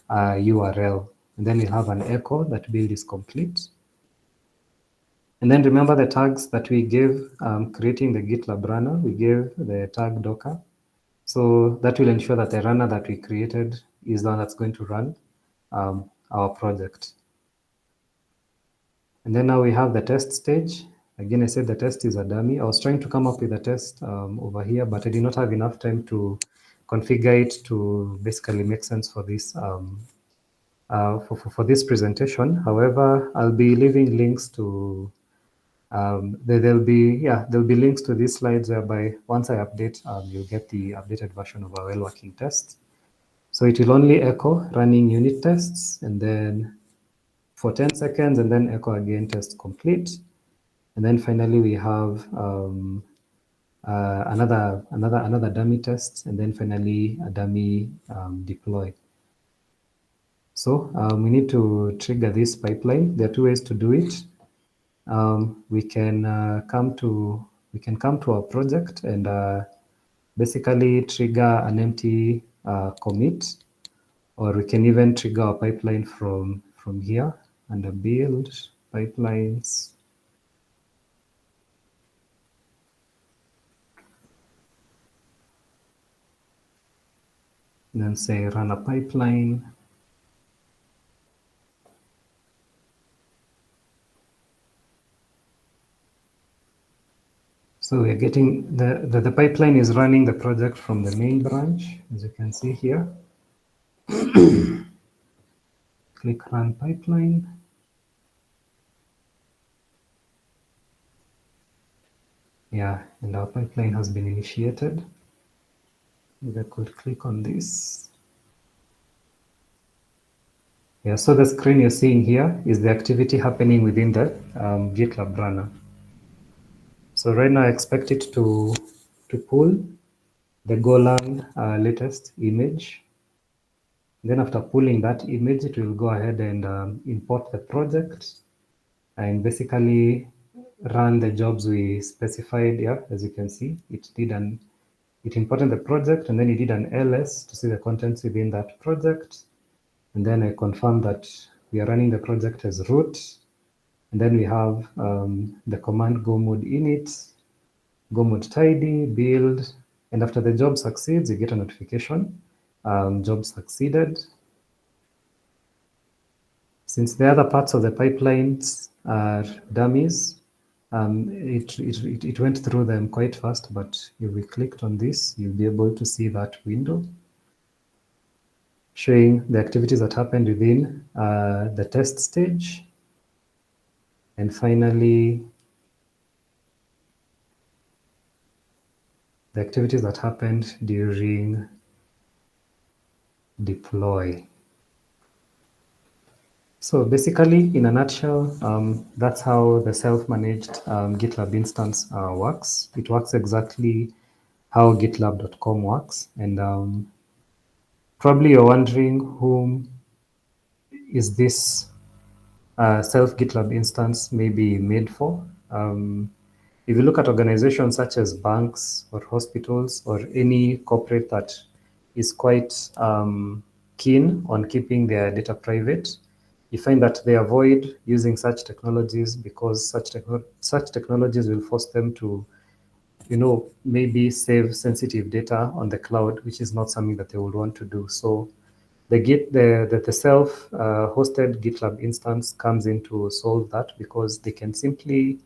URL. And then we have an echo that build is complete. And then remember the tags that we gave creating the GitLab runner, we gave the tag Docker. So that will ensure that the runner that we created is the one that's going to run our project. And then now we have the test stage. Again, I said the test is a dummy. I was trying to come up with a test over here, but I did not have enough time to configure it to basically make sense for this for this presentation. However, I'll be leaving links to there'll be links to these slides whereby once I update, you'll get the updated version of our well-working test. So it will only echo running unit tests and then for 10 seconds and then echo again test complete. And then finally we have another dummy test and then finally a dummy deploy. So we need to trigger this pipeline. There are two ways to do it. We can come to our project and basically trigger an empty commit, or we can even trigger our pipeline from here under build pipelines. And then say run a pipeline. So we're getting the pipeline is running the project from the main branch, as you can see here. Click run pipeline. Yeah, and our pipeline has been initiated. Maybe I could click on this. Yeah, so the screen you're seeing here is the activity happening within the GitLab runner. So right now I expect it to pull the Golang latest image. Then after pulling that image, it will go ahead and import the project and basically run the jobs we specified here. As you can see, it imported the project and then it did an ls to see the contents within that project. And then I confirm that we are running the project as root. And then we have the command go mode init, go mode tidy, build. And after the job succeeds, you get a notification, job succeeded. Since the other parts of the pipelines are dummies, it went through them quite fast, but if we clicked on this, you'll be able to see that window showing the activities that happened within the test stage. And finally, the activities that happened during deploy. So basically, in a nutshell, that's how the self-managed GitLab instance works. It works exactly how gitlab.com works. And probably you're wondering, whom is this self GitLab instance maybe made for? If you look at organizations such as banks or hospitals or any corporate that is quite keen on keeping their data private, you find that they avoid using such technologies because such technologies will force them to, maybe save sensitive data on the cloud, which is not something that they would want to do. So the self-hosted GitLab instance comes in to solve that, because they can simply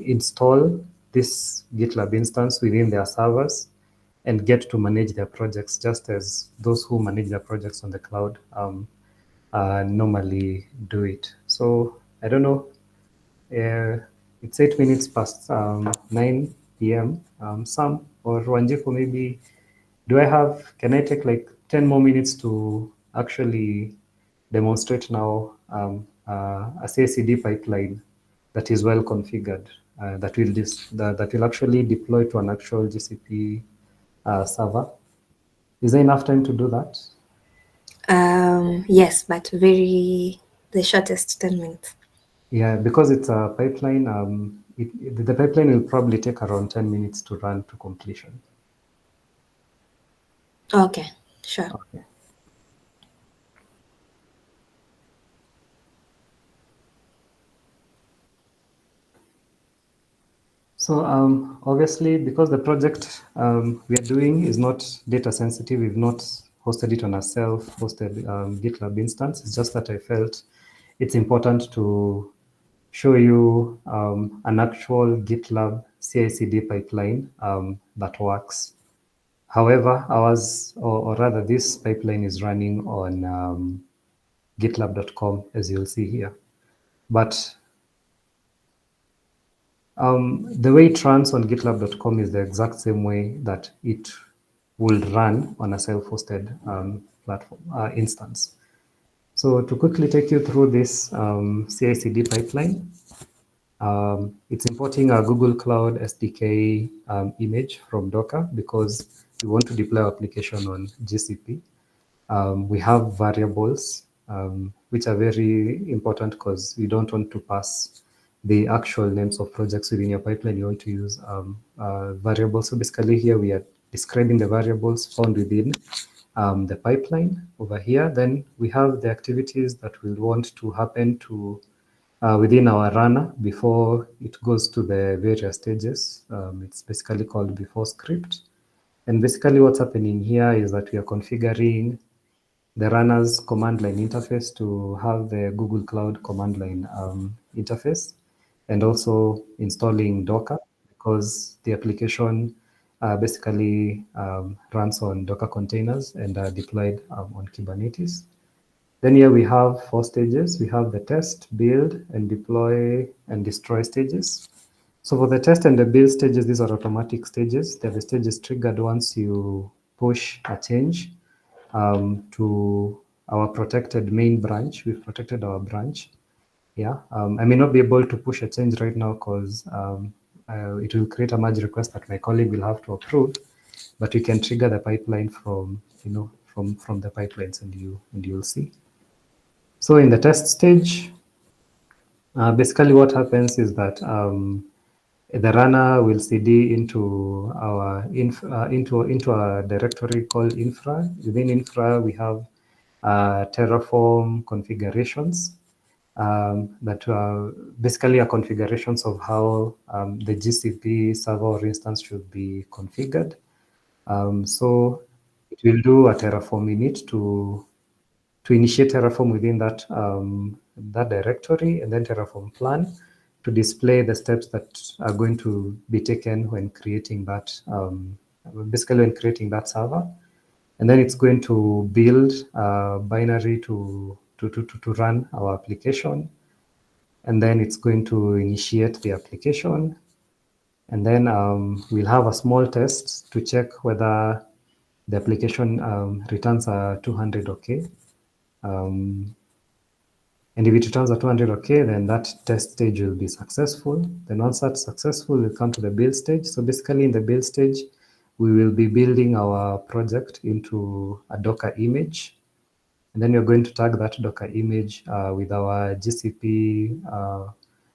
install this GitLab instance within their servers and get to manage their projects just as those who manage their projects on the cloud normally do it. So I don't know. It's 8 minutes past 9 p.m. Sam or Wanjiku, maybe can I take like 10 more minutes to actually demonstrate now a CI/CD pipeline that is well configured, that will actually deploy to an actual GCP server? Is there enough time to do that? Yes, but the shortest 10 minutes. Yeah, because it's a pipeline, the pipeline will probably take around 10 minutes to run to completion. Okay, sure. Okay. So obviously, because the project we are doing is not data sensitive, we've not hosted it on a self-hosted GitLab instance. It's just that I felt it's important to show you an actual GitLab CI/CD pipeline that works. However, or rather, this pipeline is running on gitlab.com, as you'll see here. But the way it runs on gitlab.com is the exact same way that it will run on a self-hosted platform instance. So to quickly take you through this CI/CD pipeline, it's importing a Google Cloud SDK image from Docker because we want to deploy our application on GCP. We have variables, which are very important because you don't want to pass the actual names of projects within your pipeline. You want to use variables. So basically here we are describing the variables found within the pipeline over here. Then we have the activities that we'll want to happen to within our runner before it goes to the various stages. It's basically called before script. And basically what's happening here is that we are configuring the runner's command line interface to have the Google Cloud command line interface, and also installing Docker because the application basically runs on Docker containers and are deployed on Kubernetes. Then here we have 4 stages. We have the test, build, and deploy and destroy stages. So for the test and the build stages, these are automatic stages. They're the stages triggered once you push a change to our protected main branch. We've protected our branch. Yeah, I may not be able to push a change right now because it will create a merge request that my colleague will have to approve. But you can trigger the pipeline from from the pipelines, and you'll see. So in the test stage, basically what happens is that the runner will cd into our into a directory called infra. Within infra, we have Terraform configurations that basically are configurations of how the GCP server or instance should be configured. So it will do a Terraform init to initiate Terraform within that directory, and then Terraform plan to display the steps that are going to be taken when creating that, basically when creating that server. And then it's going to build a binary to run our application. And then it's going to initiate the application. And then we'll have a small test to check whether the application returns a 200 OK. And if it returns a 200 OK, then that test stage will be successful. Then once that's successful, we'll come to the build stage. So basically in the build stage, we will be building our project into a Docker image. And then we're going to tag that Docker image with our GCP,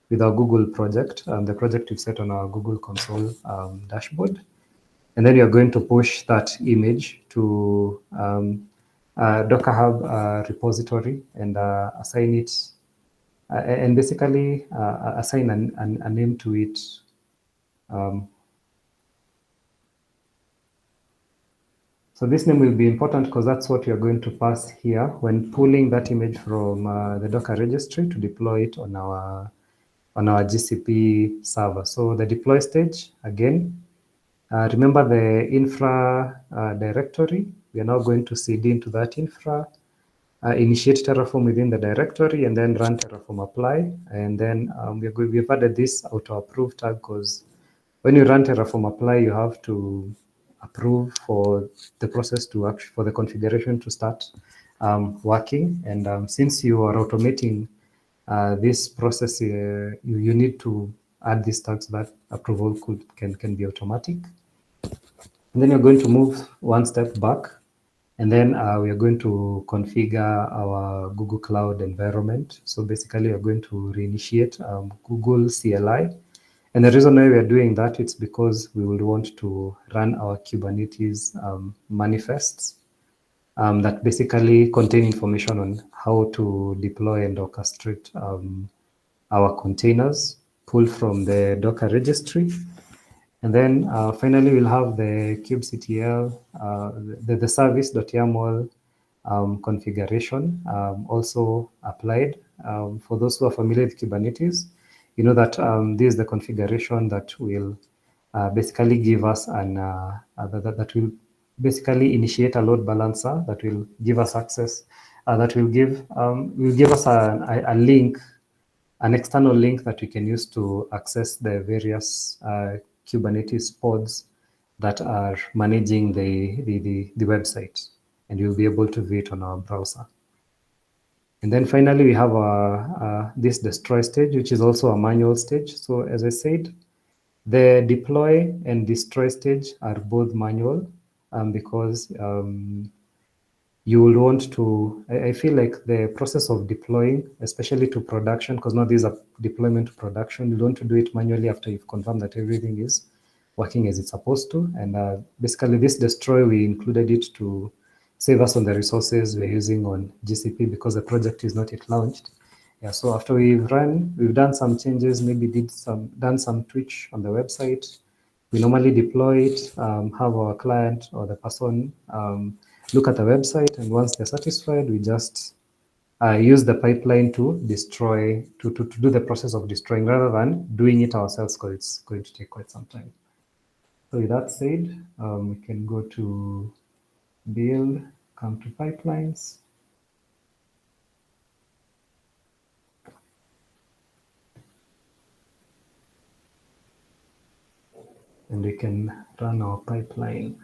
with our Google project, the project we've set on our Google console dashboard. And then you're going to push that image to Docker Hub repository and assign it, and basically assign a name to it. So this name will be important because that's what you're going to pass here when pulling that image from the Docker registry to deploy it on our GCP server. So the deploy stage, again, remember the infra directory. We are now going to cd into that infra, initiate Terraform within the directory, and then run Terraform apply. And then we've added this auto approve tag because when you run Terraform apply, you have to approve for the process to actually, for the configuration to start working. And since you are automating this process, you need to add these tags so that approval can be automatic. And then you're going to move one step back And then we are going to configure our Google Cloud environment. So basically, we're going to reinitiate Google CLI. And the reason why we are doing that, it's because we will want to run our Kubernetes manifests that basically contain information on how to deploy and orchestrate our containers pulled from the Docker registry. And then finally, we'll have the kubectl, the service.yaml configuration also applied. For those who are familiar with Kubernetes, you know that this is the configuration that will basically give us that will basically initiate a load balancer that will give us access, that will give us a link, an external link that we can use to access the various Kubernetes pods that are managing the website, and you'll be able to view it on our browser. And then finally, we have this destroy stage, which is also a manual stage. So as I said, the deploy and destroy stage are both manual because you will want to, I feel like the process of deploying, especially to production, because now these are deployment to production, you want to do it manually after you've confirmed that everything is working as it's supposed to. And basically this destroy, we included it to save us on the resources we're using on GCP because the project is not yet launched. Yeah, so after we've done some changes, maybe done some tweak on the website, we normally deploy it, have our client or the person look at the website, and once they're satisfied, we just use the pipeline to destroy, to do the process of destroying rather than doing it ourselves because it's going to take quite some time. So with that said, we can go to build, come to pipelines. And we can run our pipeline.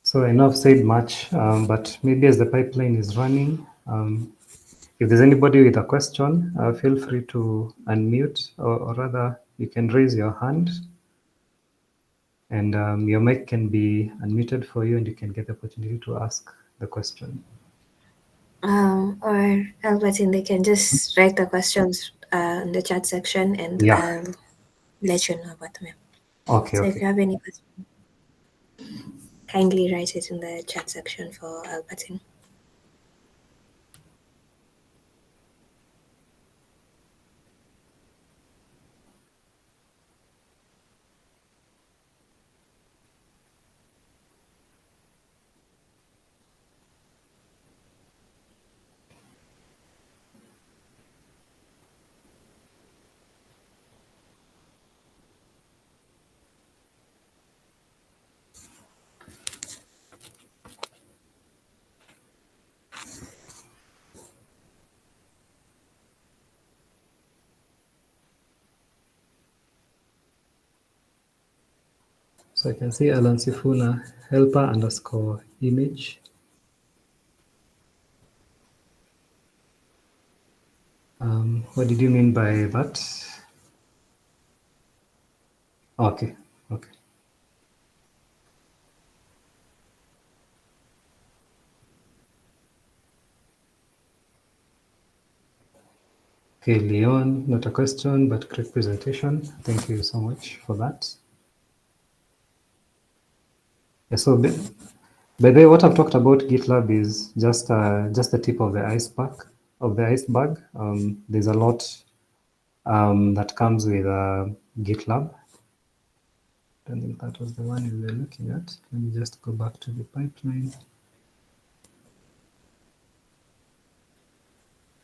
So I know I've said much, but maybe as the pipeline is running, if there's anybody with a question, feel free to unmute, or rather, you can raise your hand, and your mic can be unmuted for you, and you can get the opportunity to ask the question. Or Albertine, they can just write the questions in the chat section, and Yeah. I'll let you know about them. Okay. So if Okay. you have any questions, kindly write it in the chat section for Albertine. So I can see Alan Sifuna, helper_image. What did you mean by that? Okay. Okay. Okay, Leon, not a question, but great presentation. Thank you so much for that. Yeah, so by the way, what I've talked about GitLab is just the tip of the iceberg. There's a lot that comes with GitLab. I don't think that was the one we were looking at. Let me just go back to the pipeline.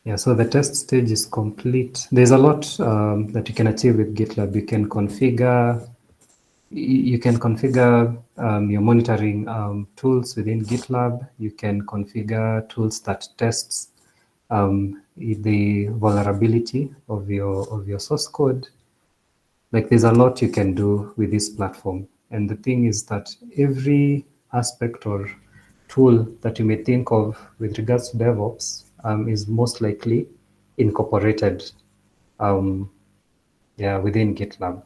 Yeah, so the test stage is complete. There's a lot that you can achieve with GitLab. You can configure your monitoring tools within GitLab. You can configure tools that tests the vulnerability of your source code. like there's a lot you can do with this platform. And the thing is that every aspect or tool that you may think of with regards to DevOps is most likely incorporated within GitLab.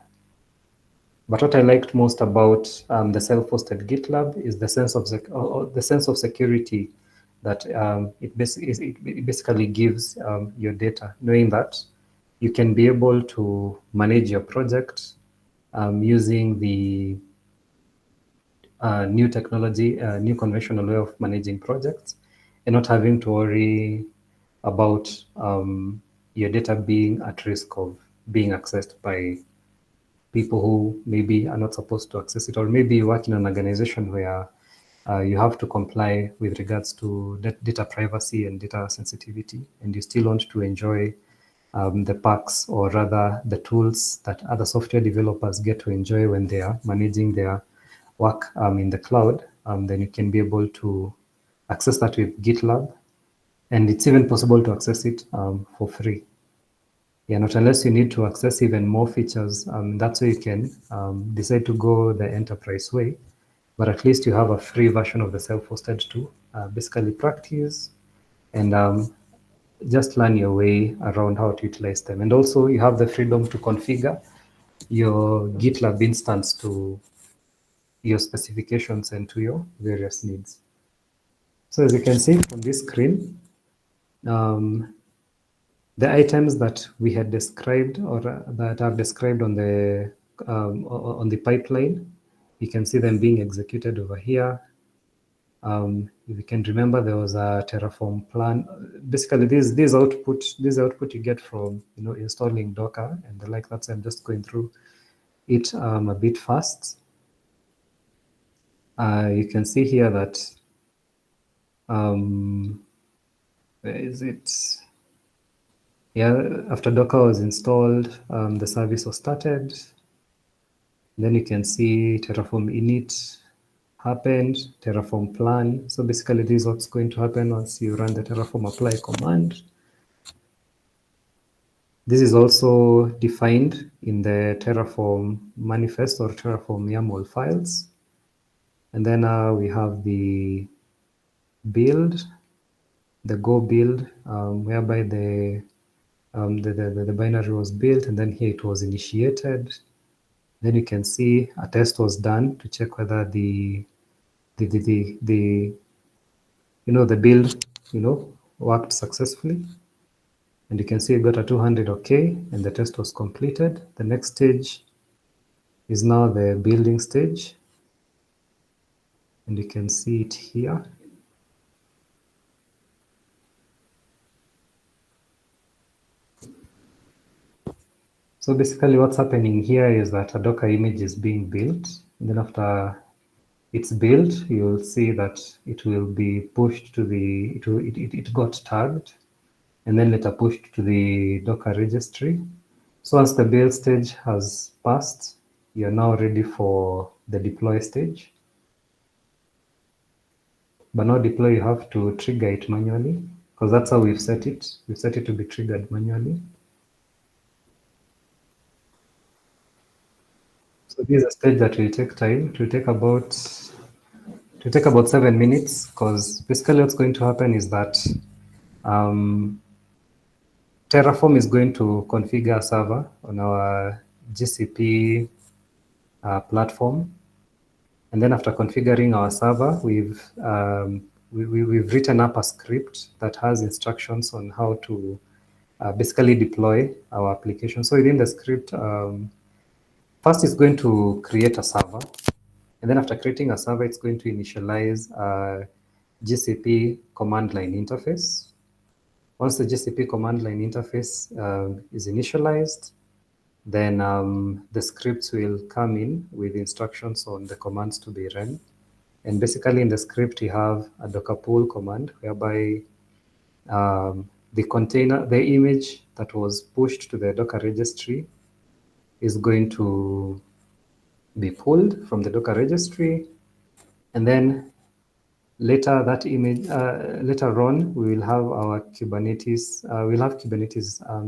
But what I liked most about the self-hosted GitLab is the sense of security that it basically gives your data, knowing that you can be able to manage your project using the new technology, new conventional way of managing projects, and not having to worry about your data being at risk of being accessed by people who maybe are not supposed to access it, or maybe you work in an organization where you have to comply with regards to data privacy and data sensitivity, and you still want to enjoy the perks, or rather the tools that other software developers get to enjoy when they are managing their work in the cloud, then you can be able to access that with GitLab. And it's even possible to access it for free. Yeah, not unless you need to access even more features. That's where you can decide to go the enterprise way. But at least you have a free version of the self-hosted to basically practice and just learn your way around how to utilize them. And also you have the freedom to configure your GitLab instance to your specifications and to your various needs. So as you can see on this screen, the items that we had described, or that I've described on the pipeline, you can see them being executed over here. If you can remember, there was a Terraform plan. Basically, this output you get from installing Docker and the like. That's I'm just going through it a bit fast. You can see here that where is it? Yeah, after Docker was installed, the service was started. Then you can see Terraform init happened, Terraform plan. So basically this is what's going to happen once you run the Terraform apply command. This is also defined in the Terraform manifest or Terraform YAML files. And then we have the build, the go build, whereby the binary was built, and then here it was initiated. Then you can see a test was done to check whether the build worked successfully. And you can see it got a 200 okay, and the test was completed. The next stage is now the building stage, and you can see it here. So basically what's happening here is that a Docker image is being built, and then after it's built, you'll see that it will be pushed to it got tagged, and then later pushed to the Docker registry. So once the build stage has passed, you're now ready for the deploy stage. But now deploy, you have to trigger it manually, because that's how we've set it. We've set it to be triggered manually. So this is a stage that will take time. It will take about 7 minutes, because basically what's going to happen is that Terraform is going to configure a server on our GCP platform. And then after configuring our server, we've written up a script that has instructions on how to basically deploy our application. So within the script, first it's going to create a server. And then after creating a server, it's going to initialize a GCP command line interface. Once the GCP command line interface is initialized, then the scripts will come in with instructions on the commands to be run. And basically in the script, you have a Docker pull command whereby the image that was pushed to the Docker registry is going to be pulled from the Docker registry. And then later that image, later on, we will have our Kubernetes,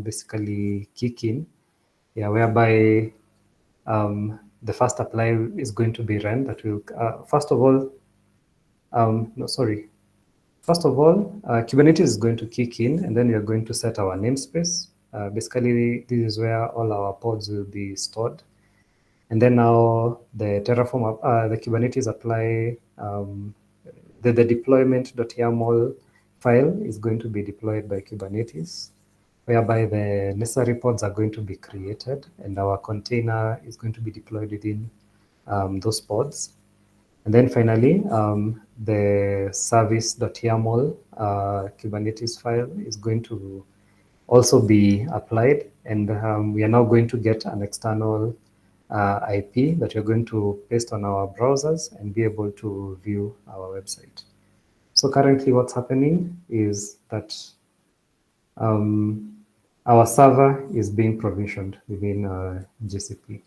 basically kick in, whereby the first apply is going to be run. That will first of all, no, sorry. First of all, Kubernetes is going to kick in, and then we are going to set our namespace. Basically, this is where all our pods will be stored. And then now the Terraform, the Kubernetes apply, the deployment.yaml file is going to be deployed by Kubernetes, whereby the necessary pods are going to be created, and our container is going to be deployed within those pods. And then finally, the service.yaml Kubernetes file is going to also be applied. And we are now going to get an external IP that we're going to paste on our browsers and be able to view our website. So currently what's happening is that our server is being provisioned within GCP.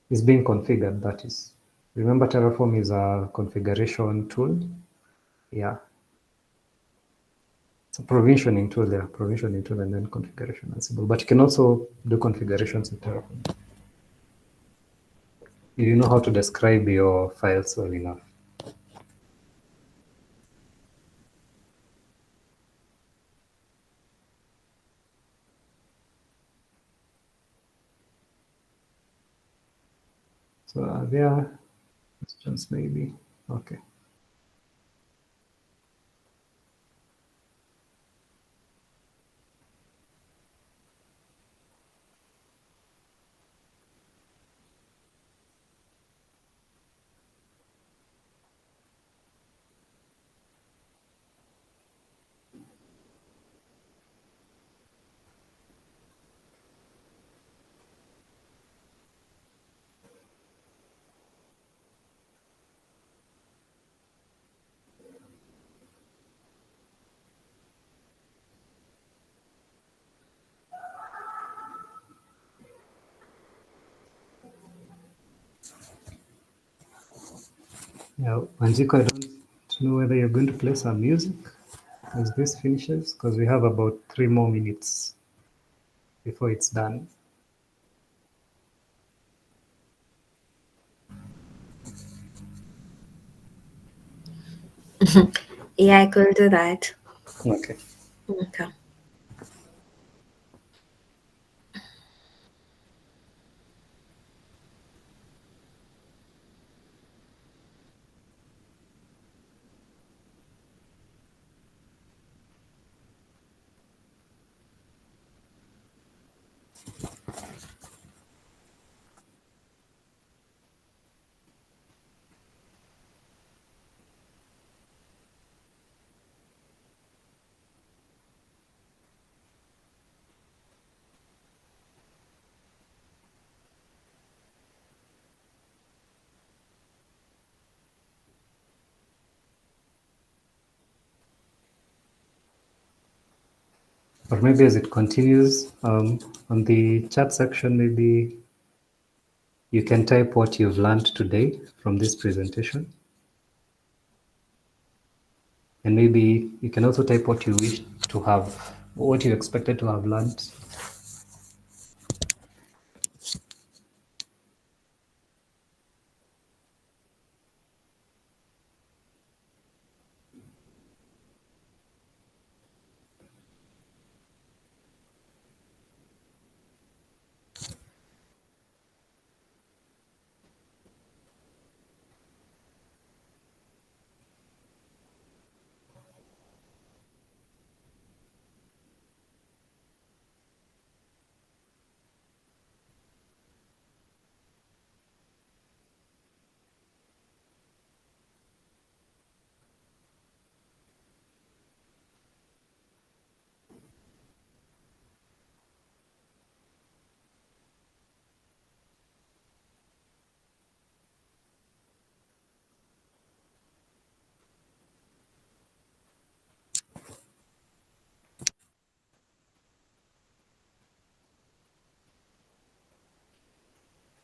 It's being configured, that is. Remember, Terraform is a configuration tool. Yeah. It's a provisioning tool, yeah, provisioning tool and then configuration Ansible. But you can also do configurations in Terraform. You know how to describe your files well enough. So are there questions maybe? Okay. Yeah, Manjiko, I don't know whether you're going to play some music as this finishes, because we have about 3 more minutes before it's done. Yeah, I could do that. Okay. Okay. Or maybe as it continues, on the chat section, maybe you can type what you've learned today from this presentation. And maybe you can also type what you wish to have, what you expected to have learned.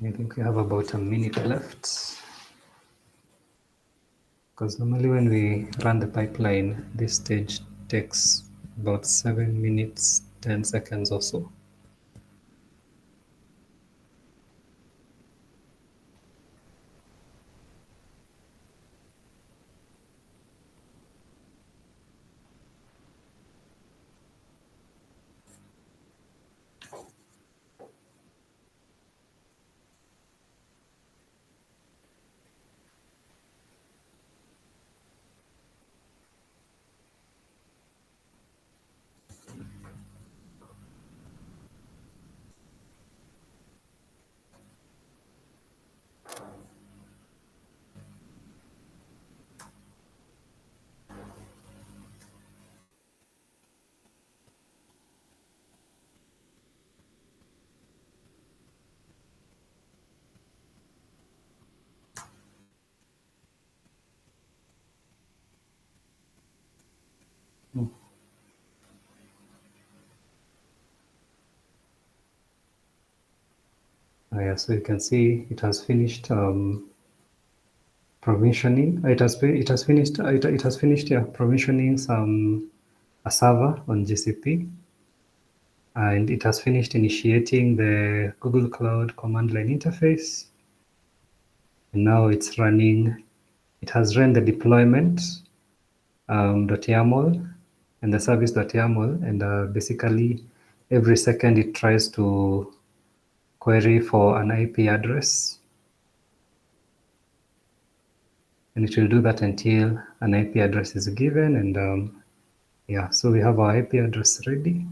I think we have about a minute left. Because normally when we run the pipeline, this stage takes about 7 minutes, 10 seconds or so. Yeah, so you can see it has finished provisioning. It has finished, yeah, provisioning some a server on GCP, and it has finished initiating the Google Cloud command line interface. And now it's running. It has run the deployment .yaml and the service.yaml, and basically every second it tries to query for an IP address, and it will do that until an IP address is given. And yeah, so we have our IP address ready.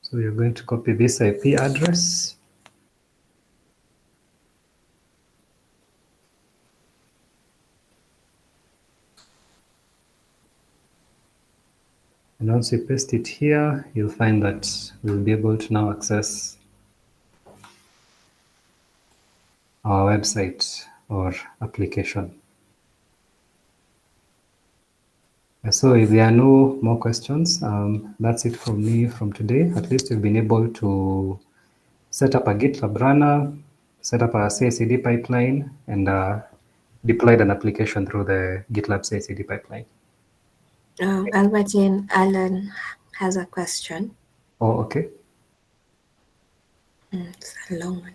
So we are going to copy this IP address. And once we paste it here, you'll find that we'll be able to now access our website or application. So if there are no more questions, that's it from me from today. At least we've been able to set up a GitLab runner, set up a CI/CD pipeline, and deployed an application through the GitLab CI/CD pipeline. Albertine, Alan has a question. Oh, okay. It's a long one.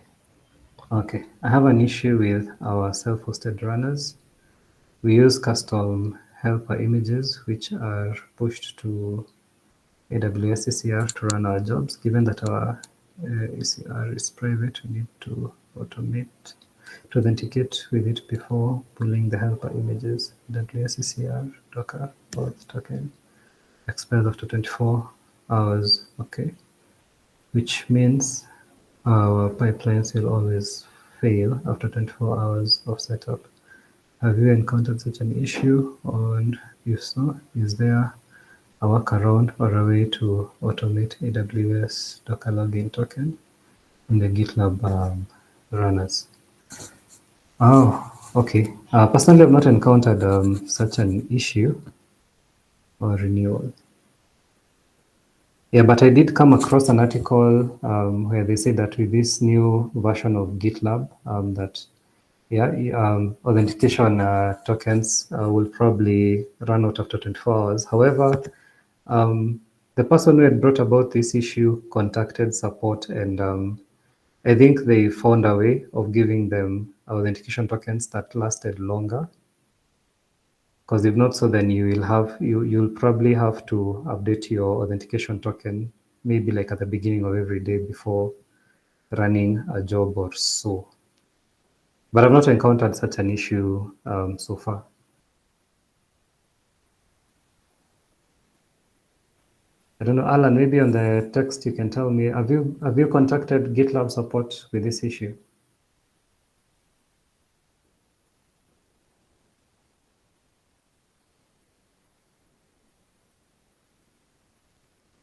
Okay. I have an issue with our self-hosted runners. We use custom helper images, which are pushed to AWS ECR to run our jobs. Given that our ECR is private, we need to automate to authenticate with it before pulling the helper images. AWS ECR Docker auth token expires after 24 hours. Okay, which means our pipelines will always fail after 24 hours of setup. Have you encountered such an issue? And if so, is there a workaround or a way to automate AWS Docker login token in the GitLab runners? Oh, okay. Personally, I've not encountered such an issue or renewal. Yeah, but I did come across an article where they say that with this new version of GitLab, that yeah, authentication tokens will probably run out after 24 hours. However, the person who had brought about this issue contacted support, and I think they found a way of giving them authentication tokens that lasted longer. Because if not, so then you'll probably have to update your authentication token maybe like at the beginning of every day before running a job or so. But I've not encountered such an issue so far. I don't know, Alan, maybe on the text you can tell me, have you contacted GitLab support with this issue?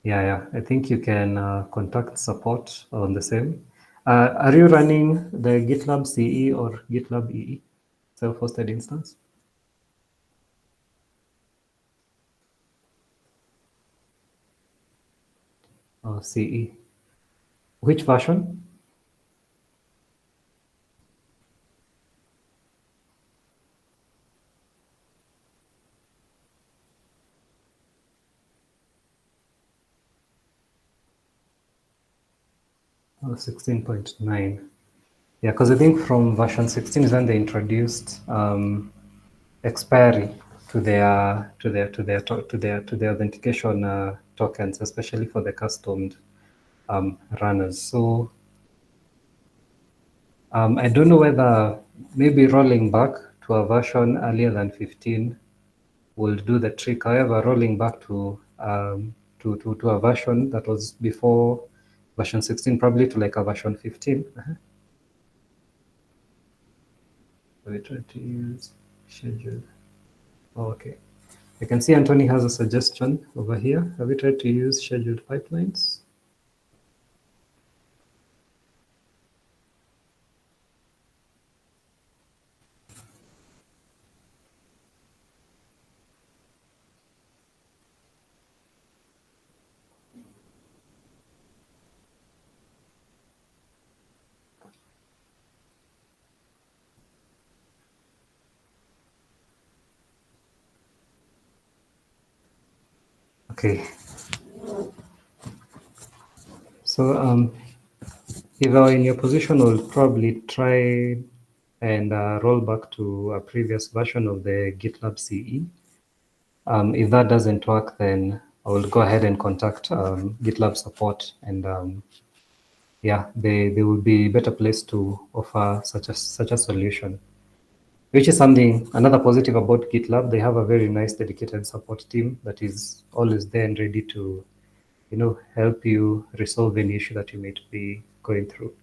Yeah, I think you can contact support on the same. Are you running the GitLab CE or GitLab EE, self-hosted instance? Or CE? Which version? Oh, 16.9. Yeah, because I think from version 16 is when they introduced expiry to their authentication tokens, especially for the customed runners. So I don't know whether maybe rolling back to a version earlier than 15 will do the trick. However, rolling back to a version that was before version 16, probably to like a version 15. We try to use schedule. Oh, okay. I can see Anthony has a suggestion over here. Have we tried to use scheduled pipelines? Okay. So if I were in your position, I would probably try and roll back to a previous version of the GitLab CE. If that doesn't work, then I will go ahead and contact GitLab support, and yeah, they will be better placed to offer such a solution. Which is something another positive about GitLab. They have a very nice dedicated support team that is always there and ready to, help you resolve any issue that you might be going through.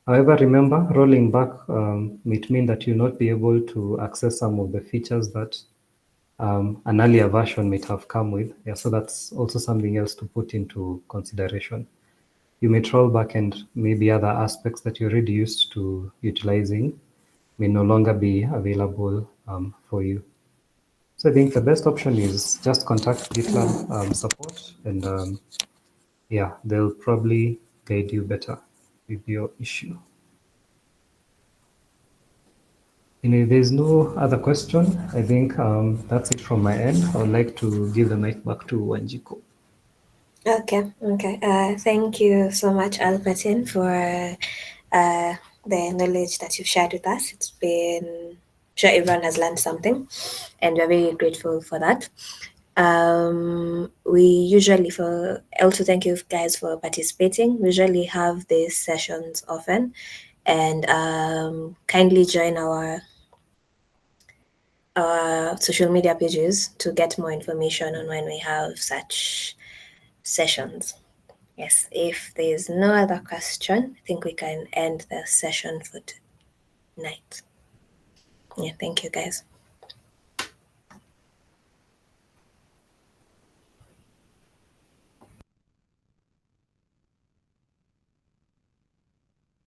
However, remember, rolling back might mean that you'll not be able to access some of the features that an earlier version might have come with. Yeah, so that's also something else to put into consideration. You may roll back and maybe other aspects that you're already used to utilizing may no longer be available for you. So I think the best option is just contact GitLab support, and yeah, they'll probably guide you better with your issue. If there's no other question, I think that's it from my end. I would like to give the mic back to Wanjiko. Okay. Thank you so much, Albertine, for the knowledge that you've shared with us. It's been, I'm sure everyone has learned something, and we're very grateful for that. We usually, for also thank you guys for participating. We usually have these sessions often, and kindly join our social media pages to get more information on when we have such sessions. Yes, if there's no other question, I think we can end the session for tonight. Yeah, thank you guys.